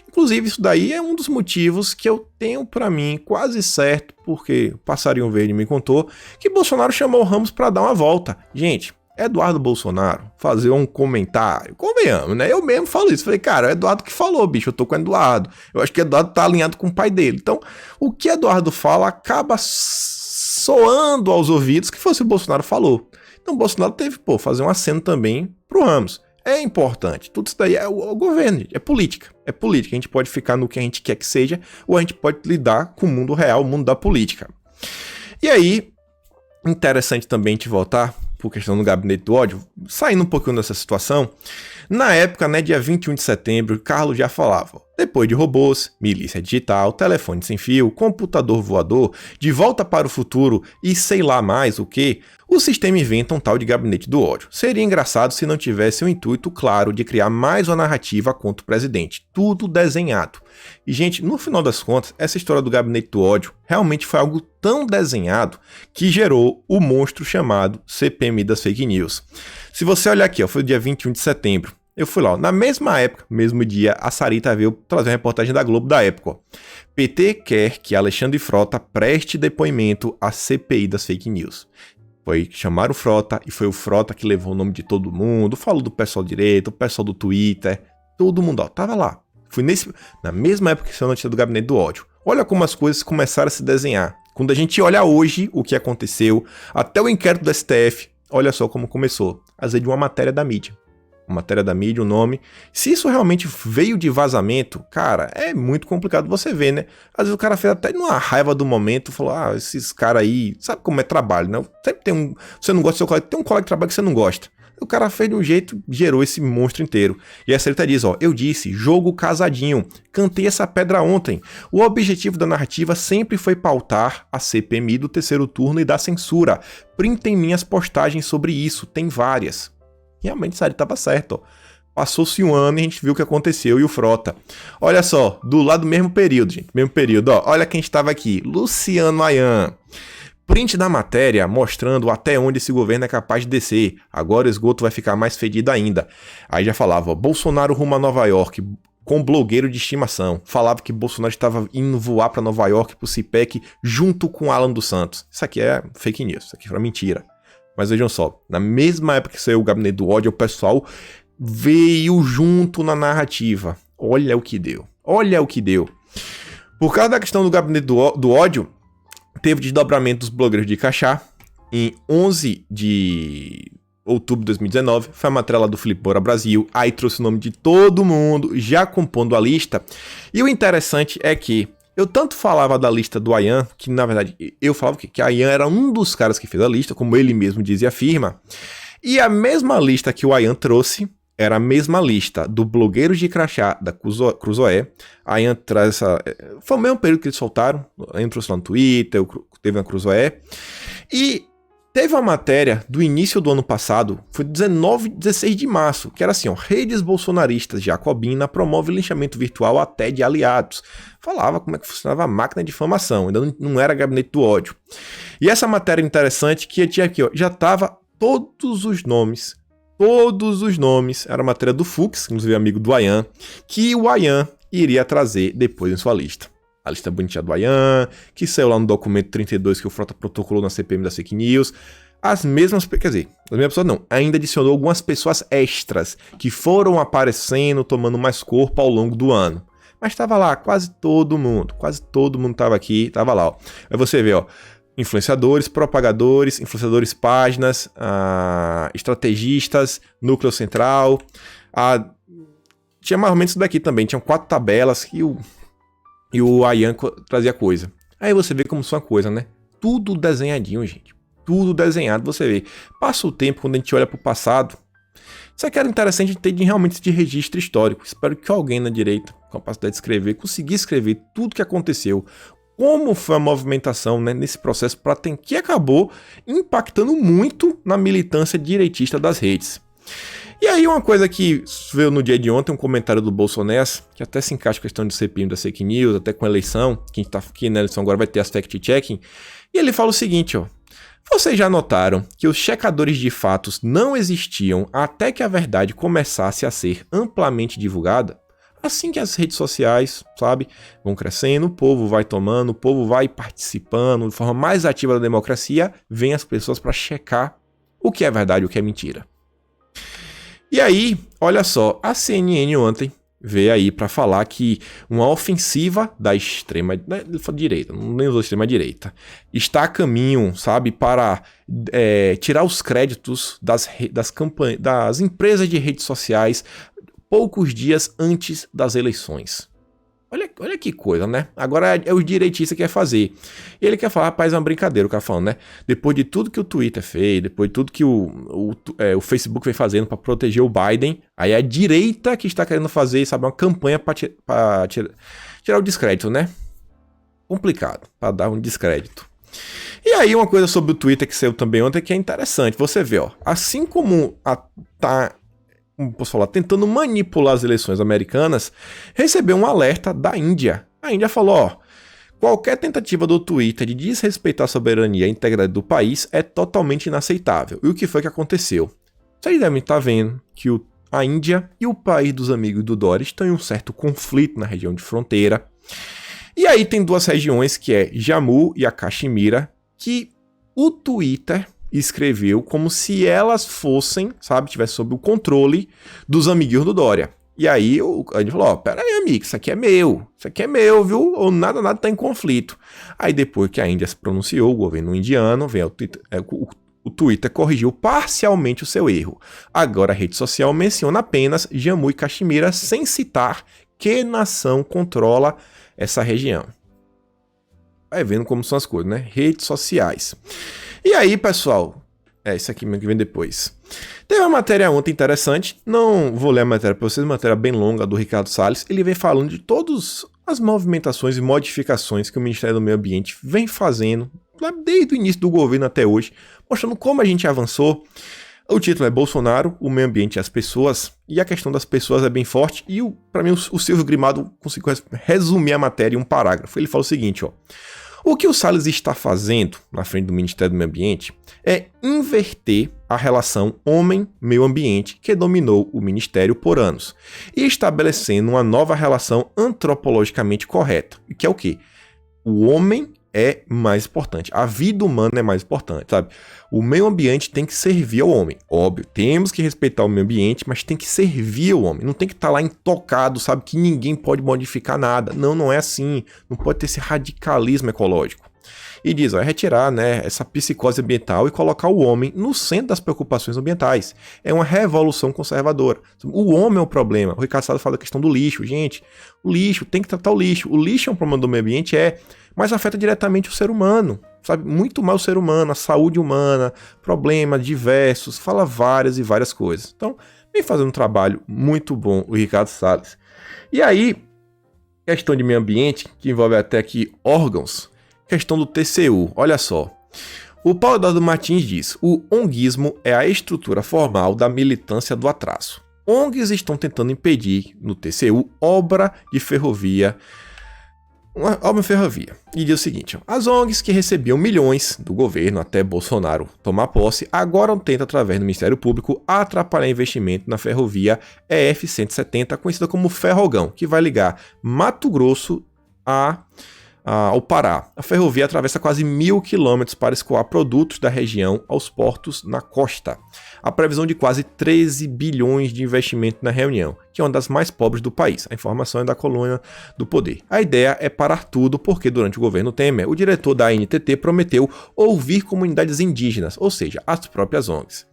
Inclusive, isso daí é um dos motivos que eu tenho pra mim quase certo, porque o Passarinho Verde me contou, que Bolsonaro chamou o Ramos pra dar uma volta. Gente, Eduardo Bolsonaro fazer um comentário, convenhamos, né? Eu mesmo falo isso, falei, cara, é o Eduardo que falou, bicho, eu tô com o Eduardo. Eu acho que o Eduardo tá alinhado com o pai dele. Então, o que Eduardo fala acaba soando aos ouvidos que fosse o Bolsonaro falou. Então, o Bolsonaro teve, fazer um aceno também pro Ramos. É importante. Tudo isso daí é o governo, gente. É política. É política. A gente pode ficar no que a gente quer que seja, ou a gente pode lidar com o mundo real, o mundo da política. E aí, interessante também te voltar por questão do gabinete do ódio, saindo um pouquinho dessa situação. Na época, né, dia 21 de setembro, Carlos já falava: depois de robôs, milícia digital, telefone sem fio, computador voador, de volta para o futuro e sei lá mais o que, o sistema inventa um tal de gabinete do ódio. Seria engraçado se não tivesse o intuito claro de criar mais uma narrativa contra o presidente. Tudo desenhado. E, gente, no final das contas, essa história do gabinete do ódio realmente foi algo tão desenhado que gerou o monstro chamado CPMI das fake news. Se você olhar aqui, foi o dia 21 de setembro. Eu fui lá, na mesma época, mesmo dia, a Sarita veio trazer uma reportagem da Globo da época. PT quer que Alexandre Frota preste depoimento à CPI das fake news. Foi chamar o Frota, e foi o Frota que levou o nome de todo mundo, falou do pessoal direito, o pessoal do Twitter, todo mundo, tava lá. Fui na mesma época que saiu a notícia do gabinete do ódio. Olha como as coisas começaram a se desenhar. Quando a gente olha hoje o que aconteceu, até o inquérito do STF, olha só como começou. Às vezes de uma matéria da mídia. Uma matéria da mídia, um nome. Se isso realmente veio de vazamento, cara, é muito complicado você ver, né? Às vezes o cara fez até numa raiva do momento, falou, esses caras aí, sabe como é trabalho, né? Sempre tem você não gosta do seu colega, tem um colega de trabalho que você não gosta. O cara fez de um jeito, gerou esse monstro inteiro. E a Sarita diz, eu disse, jogo casadinho, cantei essa pedra ontem. O objetivo da narrativa sempre foi pautar a CPMI do terceiro turno e da censura. Printem minhas postagens sobre isso, tem várias. Realmente, Sarita estava certo, Passou-se um ano e a gente viu o que aconteceu, e o Frota. Olha só, do lado do mesmo período, gente, mesmo período, olha quem estava aqui, Luciano Ayan. Print da matéria mostrando até onde esse governo é capaz de descer. Agora o esgoto vai ficar mais fedido ainda. Aí já falava, Bolsonaro rumo a Nova York, com blogueiro de estimação. Falava que Bolsonaro estava indo voar para Nova York, pro CIPEC, junto com Alan dos Santos. Isso aqui é fake news, isso aqui é mentira. Mas vejam só, na mesma época que saiu o Gabinete do Ódio, o pessoal veio junto na narrativa. Olha o que deu. Olha o que deu. Por causa da questão do Gabinete do Ódio, teve desdobramento dos blogueiros de Icachá. Em 11 de outubro de 2019, foi a matéria lá do Felipe Moura Brasil. Aí trouxe o nome de todo mundo, já compondo a lista. E o interessante é que eu tanto falava da lista do Ayan, que na verdade eu falava que Ayan era um dos caras que fez a lista, como ele mesmo diz e afirma. E a mesma lista que o Ayan trouxe era a mesma lista do Blogueiros de Crachá da Cruzoé. Ayan traz essa... Foi o mesmo período que eles soltaram. Ayan trouxe lá no Twitter, teve na Cruzoé. E teve uma matéria do início do ano passado, foi 16 de março, que era assim, ó, redes bolsonaristas Jacobina promove linchamento virtual até de aliados. Falava como é que funcionava a máquina de difamação, ainda não era Gabinete do Ódio. E essa matéria interessante que tinha aqui, ó, já tava todos os nomes, era a matéria do Fux, inclusive amigo do Ayan, que o Ayan iria trazer depois em sua lista. A lista bonitinha do Ayan, que saiu lá no documento 32 que o Frota protocolou na CPM das fake news. As mesmas pessoas não, ainda adicionou algumas pessoas extras que foram aparecendo, tomando mais corpo ao longo do ano. Mas estava lá, quase todo mundo estava aqui, estava lá, ó. Aí você vê, ó, influenciadores, propagadores, influenciadores páginas, estrategistas, núcleo central, tinha mais ou menos isso daqui também, tinham 4 tabelas que e o Ayan trazia coisa. Aí você vê como são a coisa, né? Tudo desenhadinho, gente. Tudo desenhado, você vê. Passa o tempo, quando a gente olha pro passado. Isso aqui era interessante ter realmente de registro histórico. Espero que alguém na direita, com a capacidade de escrever, consiga escrever tudo que aconteceu. Como foi a movimentação, né, nesse processo que acabou impactando muito na militância direitista das redes. E aí uma coisa que veio no dia de ontem, um comentário do Bolsonaro, que até se encaixa com a questão de CPI das fake news, até com a eleição, que a gente tá aqui na eleição agora vai ter as fact-checking, e ele fala o seguinte, ó: vocês já notaram que os checadores de fatos não existiam até que a verdade começasse a ser amplamente divulgada? Assim que as redes sociais, sabe, vão crescendo, o povo vai tomando, o povo vai participando de forma mais ativa da democracia, vem as pessoas para checar o que é verdade e o que é mentira. E aí, olha só, a CNN ontem veio aí para falar que uma ofensiva da extrema-direita, não usou extrema-direita, está a caminho, sabe, para tirar os créditos das empresas de redes sociais poucos dias antes das eleições. Olha que coisa, né? Agora é o direitista que quer fazer. E ele quer falar, rapaz, é uma brincadeira o cara falando, né? Depois de tudo que o Twitter fez, depois de tudo que o Facebook vem fazendo para proteger o Biden, aí é a direita que está querendo fazer, sabe, uma campanha para tirar o descrédito, né? Complicado, para dar um descrédito. E aí uma coisa sobre o Twitter que saiu também ontem que é interessante. Você vê, ó, assim como como posso falar, tentando manipular as eleições americanas, recebeu um alerta da Índia. A Índia falou, ó, qualquer tentativa do Twitter de desrespeitar a soberania e a integridade do país é totalmente inaceitável. E o que foi que aconteceu? Vocês devem estar vendo que a Índia e o país dos amigos do Dória estão em um certo conflito na região de fronteira. E aí tem duas regiões, que é Jammu e a Caxemira, que o Twitter escreveu como se elas fossem, sabe, tivesse sob o controle dos amiguinhos do Dória. E aí a gente falou, ó, pera aí, amigo, isso aqui é meu, viu? Ou nada tá em conflito. Aí depois que a Índia se pronunciou, o governo indiano, o Twitter corrigiu parcialmente o seu erro. Agora a rede social menciona apenas Jammu e Caxemira, sem citar que nação controla essa região. Vai vendo como são as coisas, né? Redes sociais. E aí, pessoal, isso aqui mesmo que vem depois. Teve uma matéria ontem interessante, não vou ler a matéria para vocês, uma matéria bem longa do Ricardo Salles. Ele vem falando de todas as movimentações e modificações que o Ministério do Meio Ambiente vem fazendo desde o início do governo até hoje, mostrando como a gente avançou. O título é Bolsonaro, o meio ambiente e as pessoas, e a questão das pessoas é bem forte, e para mim o Silvio Grimado conseguiu resumir a matéria em um parágrafo. Ele fala o seguinte, ó: o que o Salles está fazendo na frente do Ministério do Meio Ambiente é inverter a relação homem-meio ambiente que dominou o Ministério por anos e estabelecendo uma nova relação antropologicamente correta, que é o quê? O homem é mais importante. A vida humana é mais importante, sabe? O meio ambiente tem que servir ao homem. Óbvio, temos que respeitar o meio ambiente, mas tem que servir ao homem. Não tem que estar lá intocado, sabe? Que ninguém pode modificar nada. Não, não é assim. Não pode ter esse radicalismo ecológico. E diz, ó, é retirar, né, essa psicose ambiental e colocar o homem no centro das preocupações ambientais. É uma revolução conservadora. O homem é o problema. O Ricardo Salles fala da questão do lixo. Gente, o lixo, tem que tratar o lixo. O lixo é um problema do meio ambiente, mas afeta diretamente o ser humano. Sabe, muito mais o ser humano, a saúde humana, problemas diversos, fala várias e várias coisas. Então, vem fazendo um trabalho muito bom o Ricardo Salles. E aí, questão de meio ambiente, que envolve até aqui órgãos, questão do TCU, olha só. O Paulo Eduardo Martins diz, o onguismo é a estrutura formal da militância do atraso. ONGs estão tentando impedir no TCU obra de ferrovia, uma obra de ferrovia. E diz o seguinte, as ONGs que recebiam milhões do governo até Bolsonaro tomar posse, agora tentam, através do Ministério Público, atrapalhar investimento na ferrovia EF-170, conhecida como Ferrogão, que vai ligar Mato Grosso ao Pará. A ferrovia atravessa quase 1.000 quilômetros para escoar produtos da região aos portos na costa. A previsão de quase 13 bilhões de investimento na reunião, que é uma das mais pobres do país. A informação é da coluna do Poder. A ideia é parar tudo porque durante o governo Temer, o diretor da ANTT prometeu ouvir comunidades indígenas, ou seja, as próprias ONGs.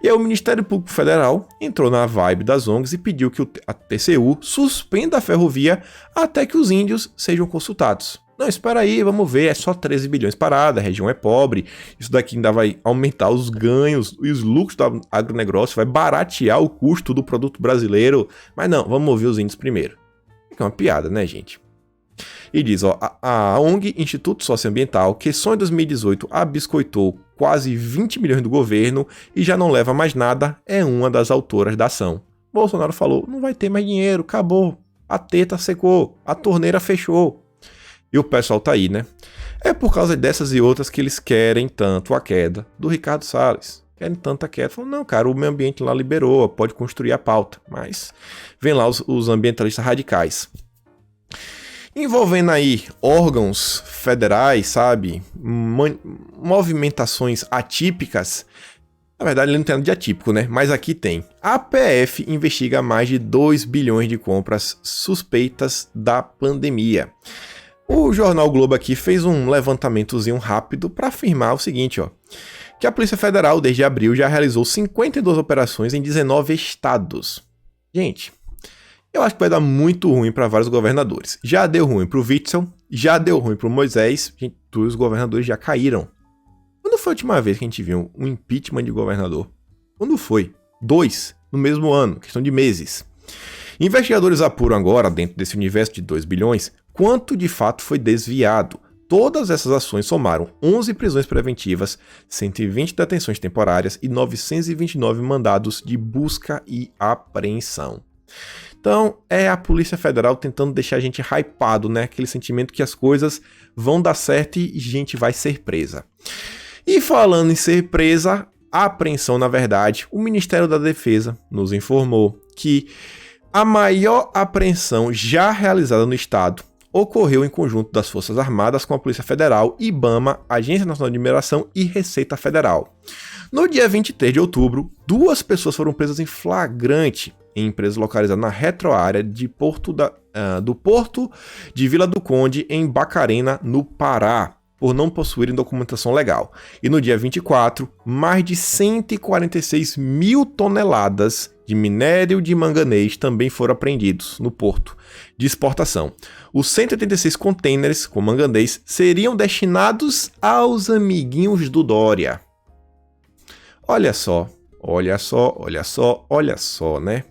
E aí o Ministério Público Federal entrou na vibe das ONGs e pediu que a TCU suspenda a ferrovia até que os índios sejam consultados. Não, espera aí, vamos ver, é só 13 bilhões parada, a região é pobre, isso daqui ainda vai aumentar os ganhos e os lucros do agronegócio, vai baratear o custo do produto brasileiro, mas não, vamos ouvir os índios primeiro. É uma piada, né, gente? E diz, ó, a ONG Instituto Socioambiental, que só em 2018 abiscoitou quase 20 milhões do governo e já não leva mais nada, é uma das autoras da ação. Bolsonaro falou, não vai ter mais dinheiro, acabou, a teta secou, a torneira fechou. E o pessoal tá aí, né? É por causa dessas e outras que eles querem tanto a queda do Ricardo Salles. Querem tanta queda. Falam, não, cara, o meio ambiente lá liberou, pode construir a pauta. Mas vem lá os ambientalistas radicais. Envolvendo aí órgãos federais, sabe? Movimentações atípicas. Na verdade, ele não tem nada de atípico, né? Mas aqui tem. A PF investiga mais de 2 bilhões de compras suspeitas da pandemia. O jornal Globo aqui fez um levantamentozinho rápido para afirmar o seguinte, ó, que a Polícia Federal, desde abril, já realizou 52 operações em 19 estados. Gente, eu acho que vai dar muito ruim para vários governadores. Já deu ruim para o Witzel, já deu ruim para o Moisés, gente, os governadores já caíram. Quando foi a última vez que a gente viu um impeachment de governador? Quando foi? 2 no mesmo ano, questão de meses. Investigadores apuram agora, dentro desse universo de 2 bilhões, quanto de fato foi desviado. Todas essas ações somaram 11 prisões preventivas, 120 detenções temporárias e 929 mandados de busca e apreensão. Então, é a Polícia Federal tentando deixar a gente hypado, né? Aquele sentimento que as coisas vão dar certo e gente vai ser presa. E falando em ser presa, a apreensão, na verdade, o Ministério da Defesa nos informou que a maior apreensão já realizada no estado ocorreu em conjunto das Forças Armadas com a Polícia Federal, IBAMA, Agência Nacional de Mineração e Receita Federal. No dia 23 de outubro, 2 pessoas foram presas em flagrante em empresas localizadas na retroárea do Porto de Vila do Conde, em Bacarena, no Pará, por não possuírem documentação legal. E no dia 24, mais de 146 mil toneladas de minério de manganês também foram apreendidos no porto de exportação. Os 186 contêineres com manganês seriam destinados aos amiguinhos do Dória. Olha só, né?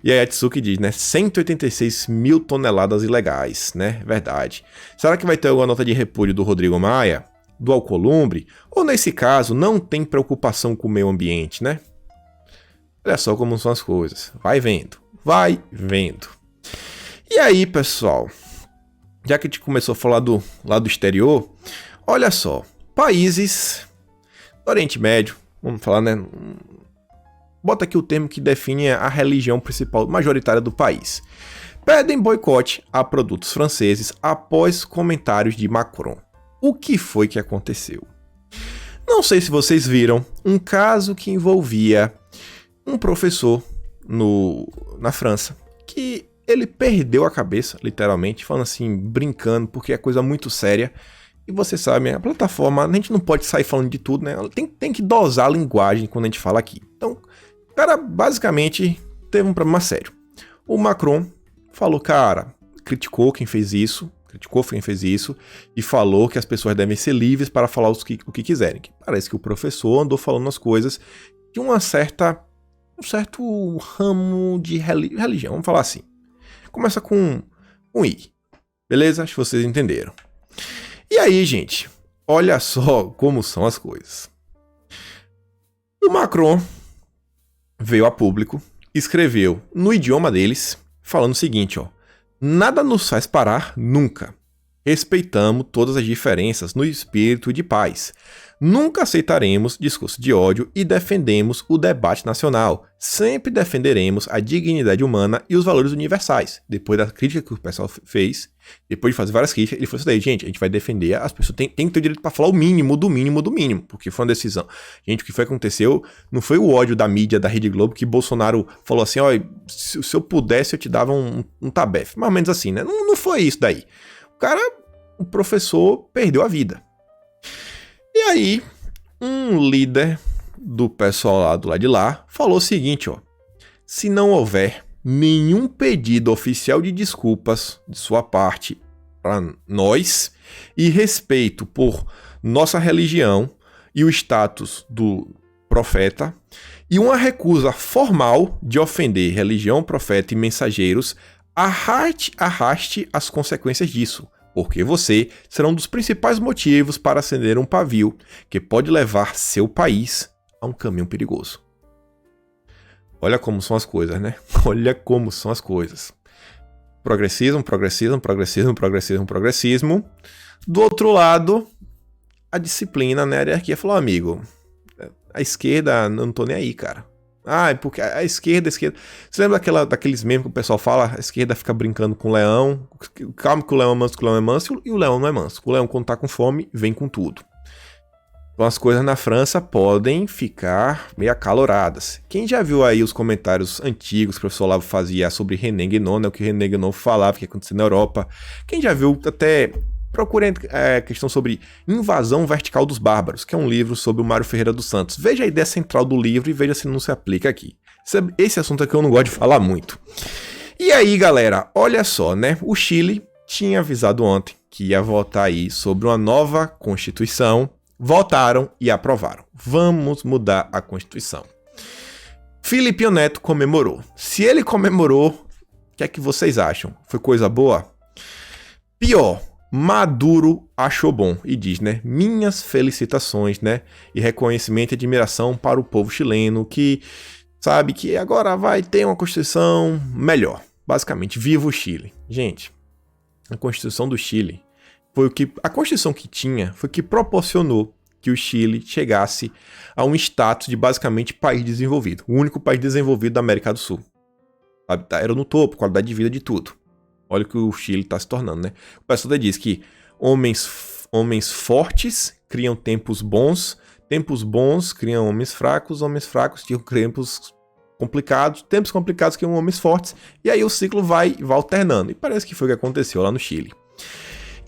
E a Yatsuki diz, né? 186 mil toneladas ilegais, né? Verdade. Será que vai ter alguma nota de repúdio do Rodrigo Maia? Do Alcolumbre? Ou nesse caso, não tem preocupação com o meio ambiente, né? Olha só como são as coisas. Vai vendo. E aí, pessoal? Já que a gente começou a falar do lado exterior, olha só. Países do Oriente Médio, vamos falar, né? Bota aqui o termo que define a religião principal majoritária do país. Pedem boicote a produtos franceses após comentários de Macron. O que foi que aconteceu? Não sei se vocês viram um caso que envolvia um professor na França, que ele perdeu a cabeça, literalmente, falando assim, brincando, porque é coisa muito séria. E você sabe, a plataforma, a gente não pode sair falando de tudo, né? Tem que dosar a linguagem quando a gente fala aqui. Então, o cara basicamente teve um problema sério. O Macron falou, cara, criticou quem fez isso e falou que as pessoas devem ser livres para falar o que quiserem. Que parece que o professor andou falando as coisas de um certo ramo de religião, vamos falar assim. Começa com um I, beleza? Acho que vocês entenderam. E aí, gente, olha só como são as coisas. O Macron veio a público, escreveu no idioma deles, falando o seguinte, ó. Nada nos faz parar nunca. Respeitamos todas as diferenças no espírito de paz. Nunca aceitaremos discurso de ódio e defendemos o debate nacional. Sempre defenderemos a dignidade humana e os valores universais. Depois da crítica que o pessoal fez, depois de fazer várias críticas, ele falou assim, gente, a gente vai defender, as pessoas têm que ter o direito para falar o mínimo do mínimo do mínimo, porque foi uma decisão. Gente, o que foi que aconteceu não foi o ódio da mídia, da Rede Globo, que Bolsonaro falou assim, ó, se eu pudesse eu te dava um tabefe. Mais ou menos assim, né? Não foi isso daí. O professor perdeu a vida. E aí, um líder do pessoal lá do lado de lá falou o seguinte, ó. Se não houver nenhum pedido oficial de desculpas de sua parte para nós e respeito por nossa religião e o status do profeta e uma recusa formal de ofender religião, profeta e mensageiros, arraste as consequências disso. Porque você será um dos principais motivos para acender um pavio que pode levar seu país a um caminho perigoso. Olha como são as coisas, né? Olha como são as coisas. Progressismo. Do outro lado, a disciplina, né? A hierarquia falou, amigo, a esquerda, não tô nem aí, cara. Ah, é porque a esquerda... Você lembra daqueles memes que o pessoal fala? A esquerda fica brincando com o leão. Calma que o leão é manso, e o leão não é manso. O leão, quando tá com fome, vem com tudo. Então as coisas na França podem ficar meio acaloradas. Quem já viu aí os comentários antigos que o professor Olavo fazia sobre René Guénon, né, o que René Guénon falava que ia acontecer na Europa. Quem já viu até... Procurem a questão sobre Invasão Vertical dos Bárbaros, que é um livro sobre o Mário Ferreira dos Santos. Veja a ideia central do livro e veja se não se aplica aqui. Esse assunto é que eu não gosto de falar muito. E aí, galera, olha só, né? O Chile tinha avisado ontem que ia votar aí sobre uma nova Constituição. Votaram e aprovaram. Vamos mudar a Constituição. Filipe Neto comemorou. Se ele comemorou, o que é que vocês acham? Foi coisa boa? Pior. Maduro achou bom e diz, né, minhas felicitações, né, e reconhecimento e admiração para o povo chileno que sabe que agora vai ter uma Constituição melhor. Basicamente, viva o Chile. Gente, a Constituição do Chile a Constituição que tinha foi que proporcionou que o Chile chegasse a um status de basicamente país desenvolvido, o único país desenvolvido da América do Sul. Era no topo, qualidade de vida de tudo. Olha o que o Chile está se tornando, né? O pessoal diz que homens fortes criam tempos bons criam homens fracos criam tempos complicados criam homens fortes, e aí o ciclo vai alternando. E parece que foi o que aconteceu lá no Chile.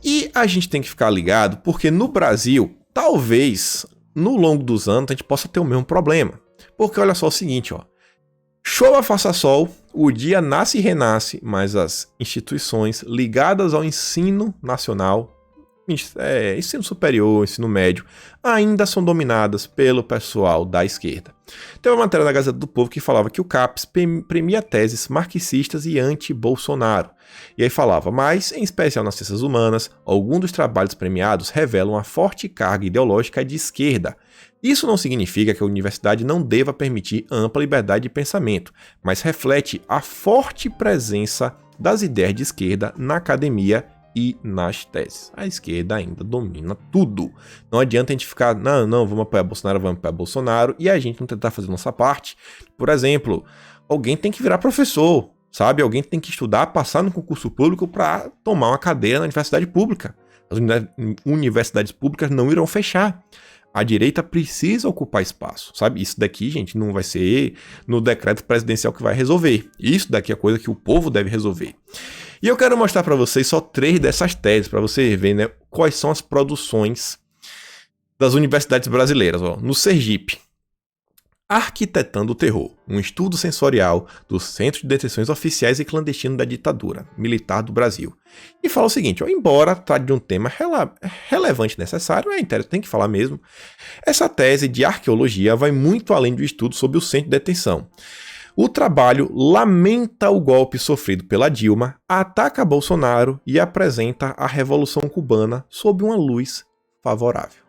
E a gente tem que ficar ligado, porque no Brasil, talvez, no longo dos anos, a gente possa ter o mesmo problema. Porque olha só o seguinte, ó. Chova, faça sol, o dia nasce e renasce, mas as instituições ligadas ao ensino nacional, ensino superior, ensino médio, ainda são dominadas pelo pessoal da esquerda. Tem uma matéria na Gazeta do Povo que falava que o CAPES premia teses marxistas e anti-Bolsonaro. E aí falava, mas, em especial nas ciências humanas, alguns dos trabalhos premiados revelam uma forte carga ideológica de esquerda. Isso não significa que a universidade não deva permitir ampla liberdade de pensamento, mas reflete a forte presença das ideias de esquerda na academia e nas teses. A esquerda ainda domina tudo. Não adianta a gente ficar, não, vamos apoiar Bolsonaro, e a gente não tentar fazer nossa parte. Por exemplo, alguém tem que virar professor, sabe? Alguém tem que estudar, passar no concurso público para tomar uma cadeira na universidade pública. As universidades públicas não irão fechar. A direita precisa ocupar espaço, sabe? Isso daqui, gente, não vai ser no decreto presidencial que vai resolver. Isso daqui é coisa que o povo deve resolver. E eu quero mostrar para vocês só 3 dessas teses, para você ver, né, quais são as produções das universidades brasileiras. Ó. No Sergipe, Arquitetando o Terror, um estudo sensorial do Centro de Detenções Oficiais e Clandestino da Ditadura Militar do Brasil. E fala o seguinte, ó, embora trate de um tema relevante e necessário, tem que falar mesmo, essa tese de arqueologia vai muito além do estudo sobre o centro de detenção. O trabalho lamenta o golpe sofrido pela Dilma, ataca Bolsonaro e apresenta a Revolução Cubana sob uma luz favorável.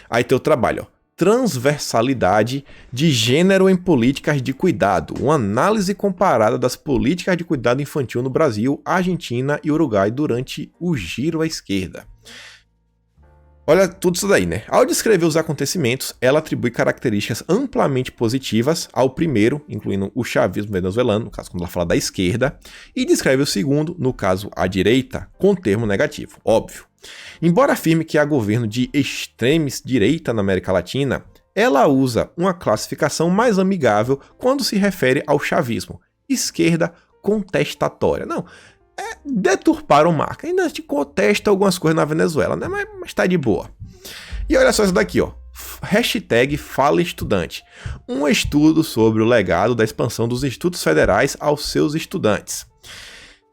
Aí tem o trabalho, ó. Transversalidade de gênero em políticas de cuidado, uma análise comparada das políticas de cuidado infantil no Brasil, Argentina e Uruguai durante o giro à esquerda. Olha tudo isso daí, né? Ao descrever os acontecimentos, ela atribui características amplamente positivas ao primeiro, incluindo o chavismo venezuelano, no caso quando ela fala da esquerda, e descreve o segundo, no caso a direita, com termo negativo, óbvio. Embora afirme que há governo de extremes direita na América Latina, ela usa uma classificação mais amigável quando se refere ao chavismo, esquerda contestatória. Não, deturparam marca, ainda te contesta algumas coisas na Venezuela, né? Mas tá de boa. E olha só isso daqui, ó. Hashtag Fala Estudante, um estudo sobre o legado da expansão dos institutos federais aos seus estudantes.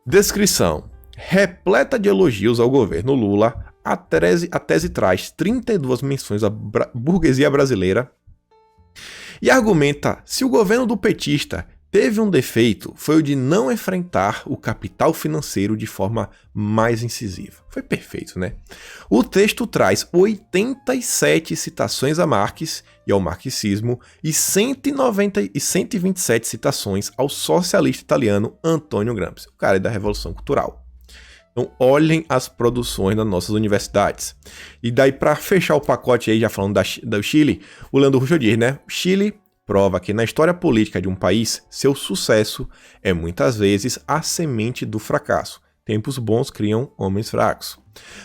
Descrição. Repleta de elogios ao governo Lula, a tese traz 32 menções à burguesia brasileira e argumenta se o governo do petista teve um defeito, foi o de não enfrentar o capital financeiro de forma mais incisiva. Foi perfeito, né? O texto traz 87 citações a Marx e ao marxismo e 127 citações ao socialista italiano Antonio Gramsci, o cara da Revolução Cultural. Então, olhem as produções das nossas universidades. E daí, para fechar o pacote aí, já falando do Chile, o Leandro Russo diz, né? O Chile prova que na história política de um país, seu sucesso é muitas vezes a semente do fracasso. Tempos bons criam homens fracos.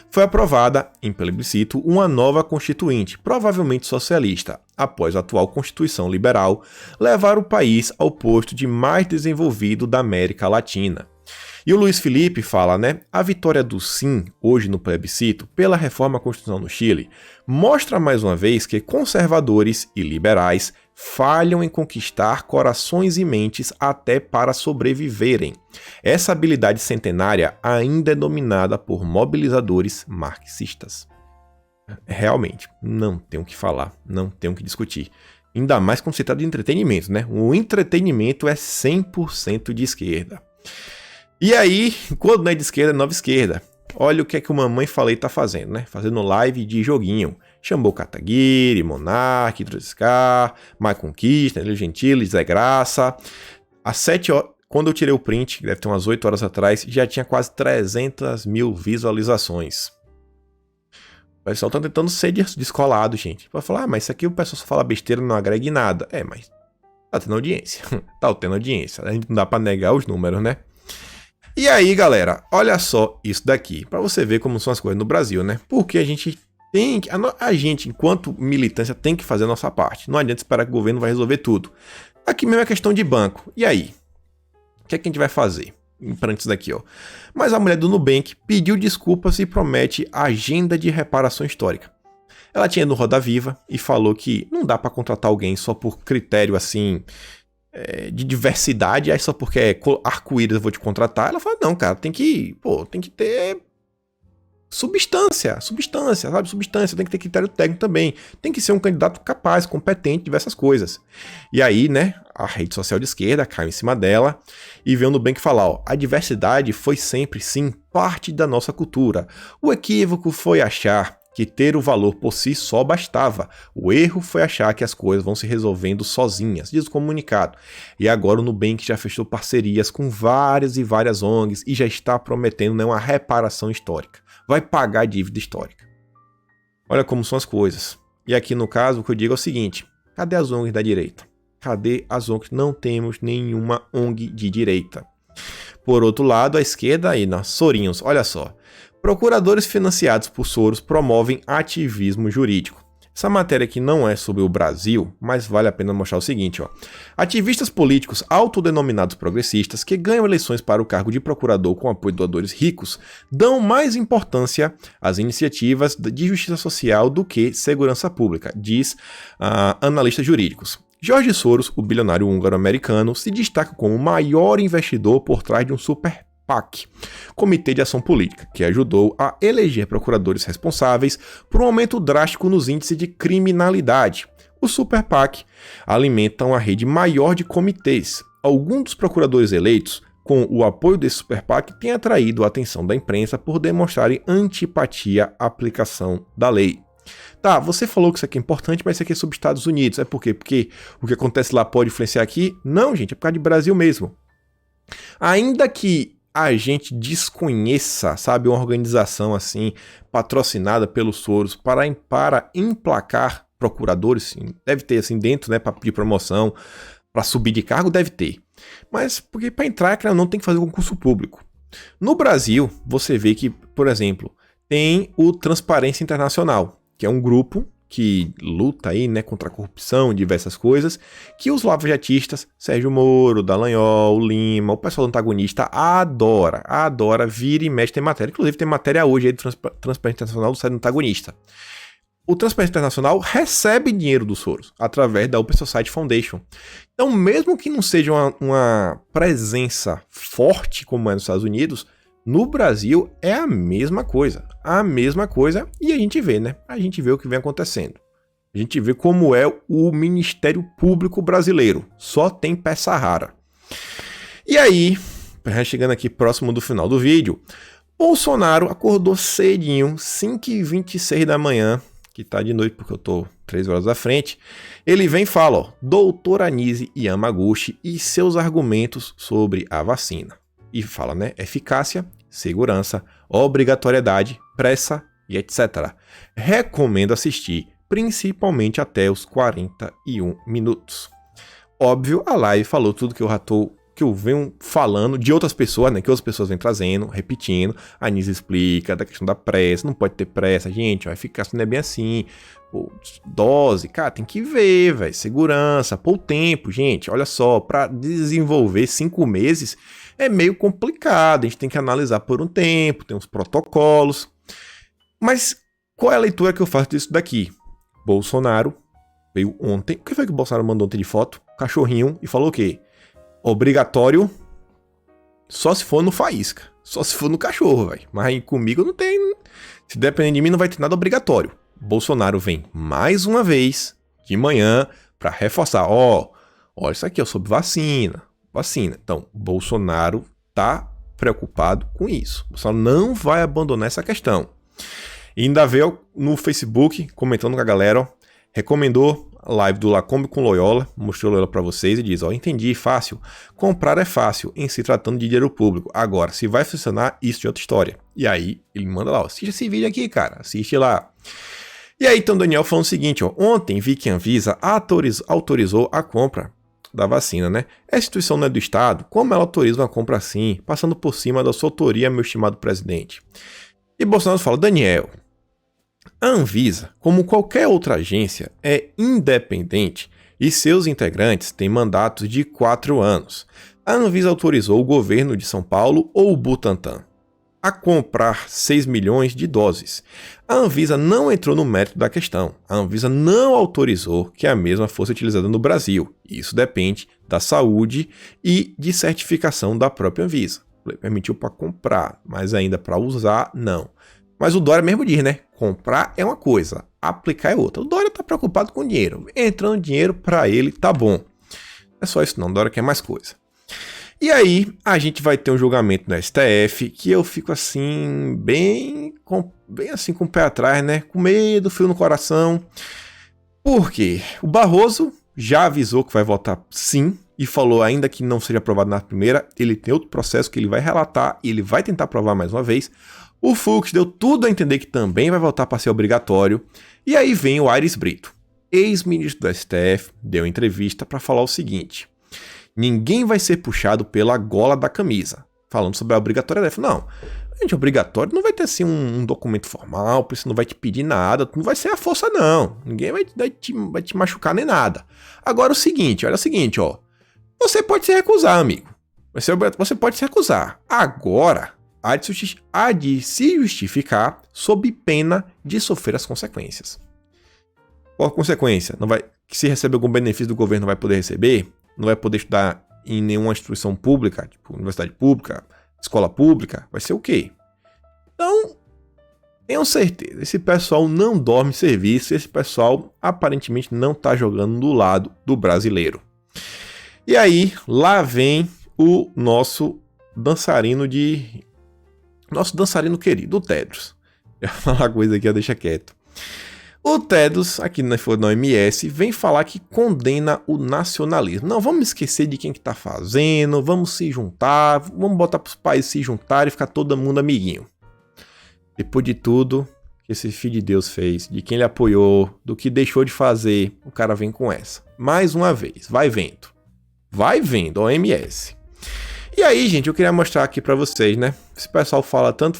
Foi aprovada, em plebiscito, uma nova constituinte, provavelmente socialista, após a atual Constituição liberal levar o país ao posto de mais desenvolvido da América Latina. E o Luiz Felipe fala, né? A vitória do sim, hoje no plebiscito, pela reforma constitucional no Chile, mostra mais uma vez que conservadores e liberais falham em conquistar corações e mentes até para sobreviverem. Essa habilidade centenária ainda é dominada por mobilizadores marxistas. Realmente, não tem o que falar, não tem o que discutir. Ainda mais quando se trata de entretenimento, né? O entretenimento é 100% de esquerda. E aí, quando não é de esquerda, é nova esquerda. Olha o que é que o Mamãe Falei tá fazendo, né? Fazendo live de joguinho. Chamou Kataguiri, Monark, Truscar, Mai Conquista, Danilo Gentili, Zé Graça. Às 7 horas, quando eu tirei o print, que deve ter umas 8 horas atrás, já tinha quase 300 mil visualizações. O pessoal tá tentando ser descolado, gente. Pra falar, mas isso aqui o pessoal só fala besteira, não agrega em nada. Mas tá tendo audiência. Tá tendo audiência. A gente não dá pra negar os números, né? E aí, galera, olha só isso daqui, para você ver como são as coisas no Brasil, né? Porque a gente tem que, a gente, enquanto militância, tem que fazer a nossa parte. Não adianta esperar que o governo vai resolver tudo. Aqui mesmo é questão de banco. E aí? O que é que a gente vai fazer? Perante isso daqui, ó. Mas a mulher do Nubank pediu desculpas e promete agenda de reparação histórica. Ela tinha no Roda Viva e falou que não dá para contratar alguém só por critério assim de diversidade, aí só porque é arco-íris eu vou te contratar. Ela fala, não, cara, tem que ter substância, sabe? Substância, tem que ter critério técnico também. Tem que ser um candidato capaz, competente, diversas coisas. E aí, né, a rede social de esquerda caiu em cima dela e veio no Nubank falar, ó, a diversidade foi sempre, sim, parte da nossa cultura. O equívoco foi achar que ter o valor por si só bastava. O erro foi achar que as coisas vão se resolvendo sozinhas, diz o comunicado. E agora o Nubank já fechou parcerias com várias e várias ONGs e já está prometendo, né, uma reparação histórica. Vai pagar a dívida histórica. Olha como são as coisas. E aqui no caso o que eu digo é o seguinte, cadê as ONGs da direita? Cadê as ONGs? Não temos nenhuma ONG de direita. Por outro lado, a esquerda aí, Sorinhos, olha só. Procuradores financiados por Soros promovem ativismo jurídico. Essa matéria aqui não é sobre o Brasil, mas vale a pena mostrar o seguinte, ó. Ativistas políticos autodenominados progressistas que ganham eleições para o cargo de procurador com apoio de doadores ricos dão mais importância às iniciativas de justiça social do que segurança pública, diz analistas jurídicos. George Soros, o bilionário húngaro-americano, se destaca como o maior investidor por trás de um super PAC, Comitê de Ação Política, que ajudou a eleger procuradores responsáveis por um aumento drástico nos índices de criminalidade. Os Super PAC alimentam a rede maior de comitês. Alguns dos procuradores eleitos, com o apoio desse Super PAC, têm atraído a atenção da imprensa por demonstrarem antipatia à aplicação da lei. Tá, você falou que isso aqui é importante, mas isso aqui é sobre Estados Unidos. É por quê? Porque o que acontece lá pode influenciar aqui? Não, gente, é por causa de Brasil mesmo. Ainda que a gente desconheça, sabe, uma organização assim, patrocinada pelos Soros para emplacar procuradores, sim, deve ter assim dentro, né, para pedir promoção, para subir de cargo, deve ter. Mas porque para entrar, cara, não tem que fazer concurso público. No Brasil, você vê que, por exemplo, tem o Transparência Internacional, que é um grupo que luta aí, né, contra a corrupção e diversas coisas, que os lavajatistas, Sérgio Moro, Dallagnol, Lima, o pessoal do antagonista adora, vira e mexe, tem matéria. Inclusive tem matéria hoje aí do Transparência Internacional do site do antagonista. O Transparência Internacional recebe dinheiro dos Soros através da Open Society Foundation. Então, mesmo que não seja uma presença forte como é nos Estados Unidos, no Brasil é a mesma coisa, e a gente vê, né? A gente vê o que vem acontecendo. A gente vê como é o Ministério Público brasileiro, só tem peça rara. E aí, chegando aqui próximo do final do vídeo, Bolsonaro acordou cedinho, 5h26 da manhã, que tá de noite porque eu tô 3 horas à frente, ele vem e fala, ó, doutor Anísio Yamaguchi e seus argumentos sobre a vacina. E fala, né, eficácia, segurança, obrigatoriedade, pressa e etc. Recomendo assistir, principalmente até os 41 minutos. Óbvio, a live falou tudo que eu venho falando de outras pessoas, né, que outras pessoas vêm trazendo, repetindo. A Anísio explica da questão da pressa, não pode ter pressa, gente, a eficácia não é bem assim. Pô, dose, cara, tem que ver, velho, segurança, pô, o tempo, gente, olha só, para desenvolver 5 meses é meio complicado, a gente tem que analisar por um tempo, tem uns protocolos. Mas qual é a leitura que eu faço disso daqui? Bolsonaro veio ontem, o que foi que o Bolsonaro mandou ontem de foto? Cachorrinho, e falou o quê? Obrigatório só se for no faísca, só se for no cachorro, velho. Mas comigo não tem, se depender de mim não vai ter nada obrigatório. Bolsonaro vem mais uma vez de manhã para reforçar, olha isso aqui, sobre vacina. Então, Bolsonaro tá preocupado com isso. Bolsonaro não vai abandonar essa questão. E ainda veio no Facebook, comentando com a galera, ó, recomendou a live do Lacombe com Loyola, mostrou Loyola para vocês e diz, ó, entendi, fácil. Comprar é fácil, em se tratando de dinheiro público. Agora, se vai funcionar, isso é outra história. E aí, ele manda lá, ó, assiste esse vídeo aqui, cara, assiste lá. E aí, então, Daniel falando o seguinte, ó, ontem vi que a Anvisa autorizou a compra da vacina, né? A instituição não é do Estado, como ela autoriza uma compra assim, passando por cima da sua autoria, meu estimado presidente? E Bolsonaro fala, Daniel, a Anvisa, como qualquer outra agência, é independente e seus integrantes têm mandatos de 4 anos. A Anvisa autorizou o governo de São Paulo ou o Butantan a comprar 6 milhões de doses. A Anvisa não entrou no mérito da questão. A Anvisa não autorizou que a mesma fosse utilizada no Brasil. Isso depende da saúde e de certificação da própria Anvisa. Permitiu para comprar, mas ainda para usar, não. Mas o Dória mesmo diz, né? Comprar é uma coisa, aplicar é outra. O Dória tá preocupado com dinheiro. Entrando dinheiro para ele, tá bom. Não é só isso não, o Dória quer mais coisa. E aí, a gente vai ter um julgamento no STF que eu fico assim, bem assim com o pé atrás, né? Com medo, frio no coração. Por quê? O Barroso já avisou que vai votar sim e falou ainda que não seja aprovado na primeira, ele tem outro processo que ele vai relatar e ele vai tentar aprovar mais uma vez. O Fux deu tudo a entender que também vai votar para ser obrigatório. E aí vem o Aires Brito, ex-ministro do STF, deu entrevista para falar o seguinte: ninguém vai ser puxado pela gola da camisa. falando sobre a obrigatoriedade. Não, gente, obrigatório não vai ter assim um documento formal, por isso não vai te pedir nada, não vai ser a força não, ninguém vai te machucar nem nada. Agora olha o seguinte, ó, você pode se recusar, amigo, você pode se recusar. Agora, há de se justificar sob pena de sofrer as consequências. Qual a consequência? Se receber algum benefício do governo, não vai poder receber, não vai poder estudar em nenhuma instituição pública, tipo universidade pública, escola pública, vai ser o quê? Então, tenham certeza, esse pessoal não dorme serviço, esse pessoal aparentemente não tá jogando do lado do brasileiro. E aí, lá vem o nosso dançarino querido, o Tedros. Eu ia falar uma coisa aqui, deixa quieto. O Tedros, aqui na OMS, vem falar que condena o nacionalismo. Não, vamos esquecer de quem que tá fazendo, vamos se juntar, vamos botar para os países se juntarem e ficar todo mundo amiguinho. Depois de tudo que esse filho de Deus fez, de quem ele apoiou, do que deixou de fazer, o cara vem com essa. Mais uma vez, vai vendo, OMS. E aí, gente, eu queria mostrar aqui para vocês, né? Esse pessoal fala tanto.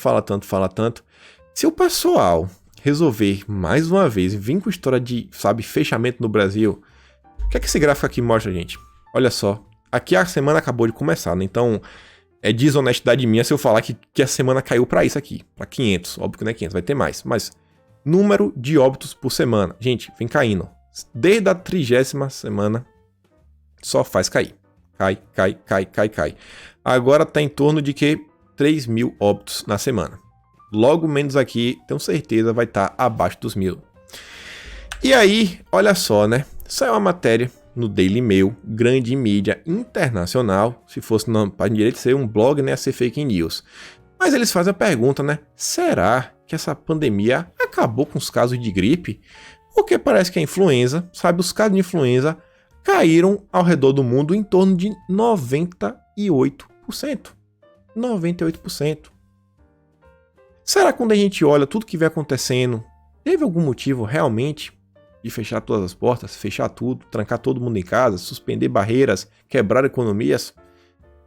Se o pessoal resolver, mais uma vez, vir com história de, fechamento no Brasil, o que é que esse gráfico aqui mostra, gente? Olha só, aqui a semana acabou de começar, né? Então, é desonestidade minha se eu falar que a semana caiu pra isso aqui, pra 500, óbvio que não é 500, vai ter mais, mas número de óbitos por semana, gente, vem caindo. Desde a 30ª semana, só faz cair. Cai. Agora tá em torno de 3.000 óbitos na semana. Logo menos aqui, tenho certeza, vai estar abaixo dos 1.000. E aí, olha só, né? Saiu uma matéria no Daily Mail, grande mídia internacional. Se fosse não para direito ser um blog, né? A ser fake news. Mas eles fazem a pergunta, né? Será que essa pandemia acabou com os casos de gripe? Porque parece que a influenza, os casos de influenza caíram ao redor do mundo em torno de 98%. 98%. Será que quando a gente olha tudo que vem acontecendo, teve algum motivo realmente de fechar todas as portas, fechar tudo, trancar todo mundo em casa, suspender barreiras, quebrar economias?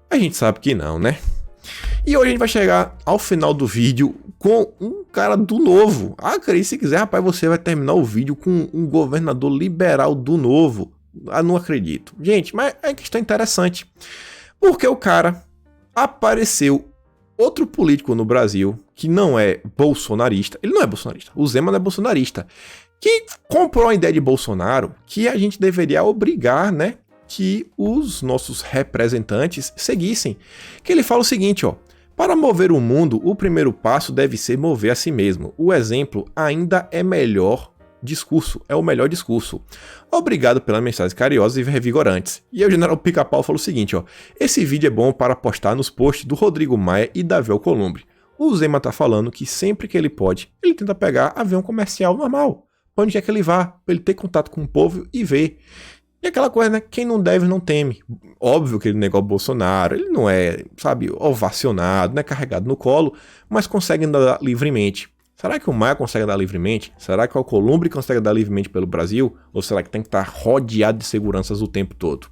A gente sabe que não, né? E hoje a gente vai chegar ao final do vídeo com um cara do Novo. Ah, Cris, se quiser, rapaz, você vai terminar o vídeo com um governador liberal do Novo. Ah, não acredito. Gente, mas é uma questão interessante. Porque o cara apareceu outro político no Brasil que não é bolsonarista, ele não é bolsonarista, o Zema não é bolsonarista, que comprou a ideia de Bolsonaro que a gente deveria obrigar, né, que os nossos representantes seguissem. Que ele fala o seguinte, ó: para mover o mundo, o primeiro passo deve ser mover a si mesmo. O exemplo ainda é melhor discurso, é o melhor discurso. Obrigado pelas mensagens carinhosas e revigorantes. E aí o General Pica-Pau falou o seguinte, ó: esse vídeo é bom para postar nos posts do Rodrigo Maia e Davi Alcolumbre. O Zema tá falando que sempre que ele pode, ele tenta pegar avião comercial normal, onde quer que ele vá, para ele ter contato com o povo e ver. E aquela coisa, né? Quem não deve não teme. Óbvio que ele negou o Bolsonaro, ele não é, ovacionado, não é carregado no colo, mas consegue andar livremente. Será que o Maia consegue andar livremente? Será que o Alcolumbre consegue andar livremente pelo Brasil? Ou será que tem que estar rodeado de seguranças o tempo todo?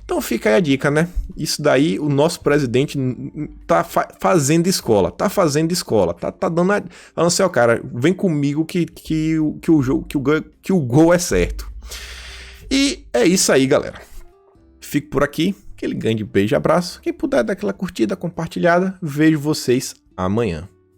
Então fica aí a dica, né? Isso daí, o nosso presidente tá fazendo escola, tá dando falando assim, ó, cara, vem comigo que o gol é certo. E é isso aí, galera. Fico por aqui, aquele grande beijo e abraço. Quem puder dar aquela curtida, compartilhada, vejo vocês amanhã.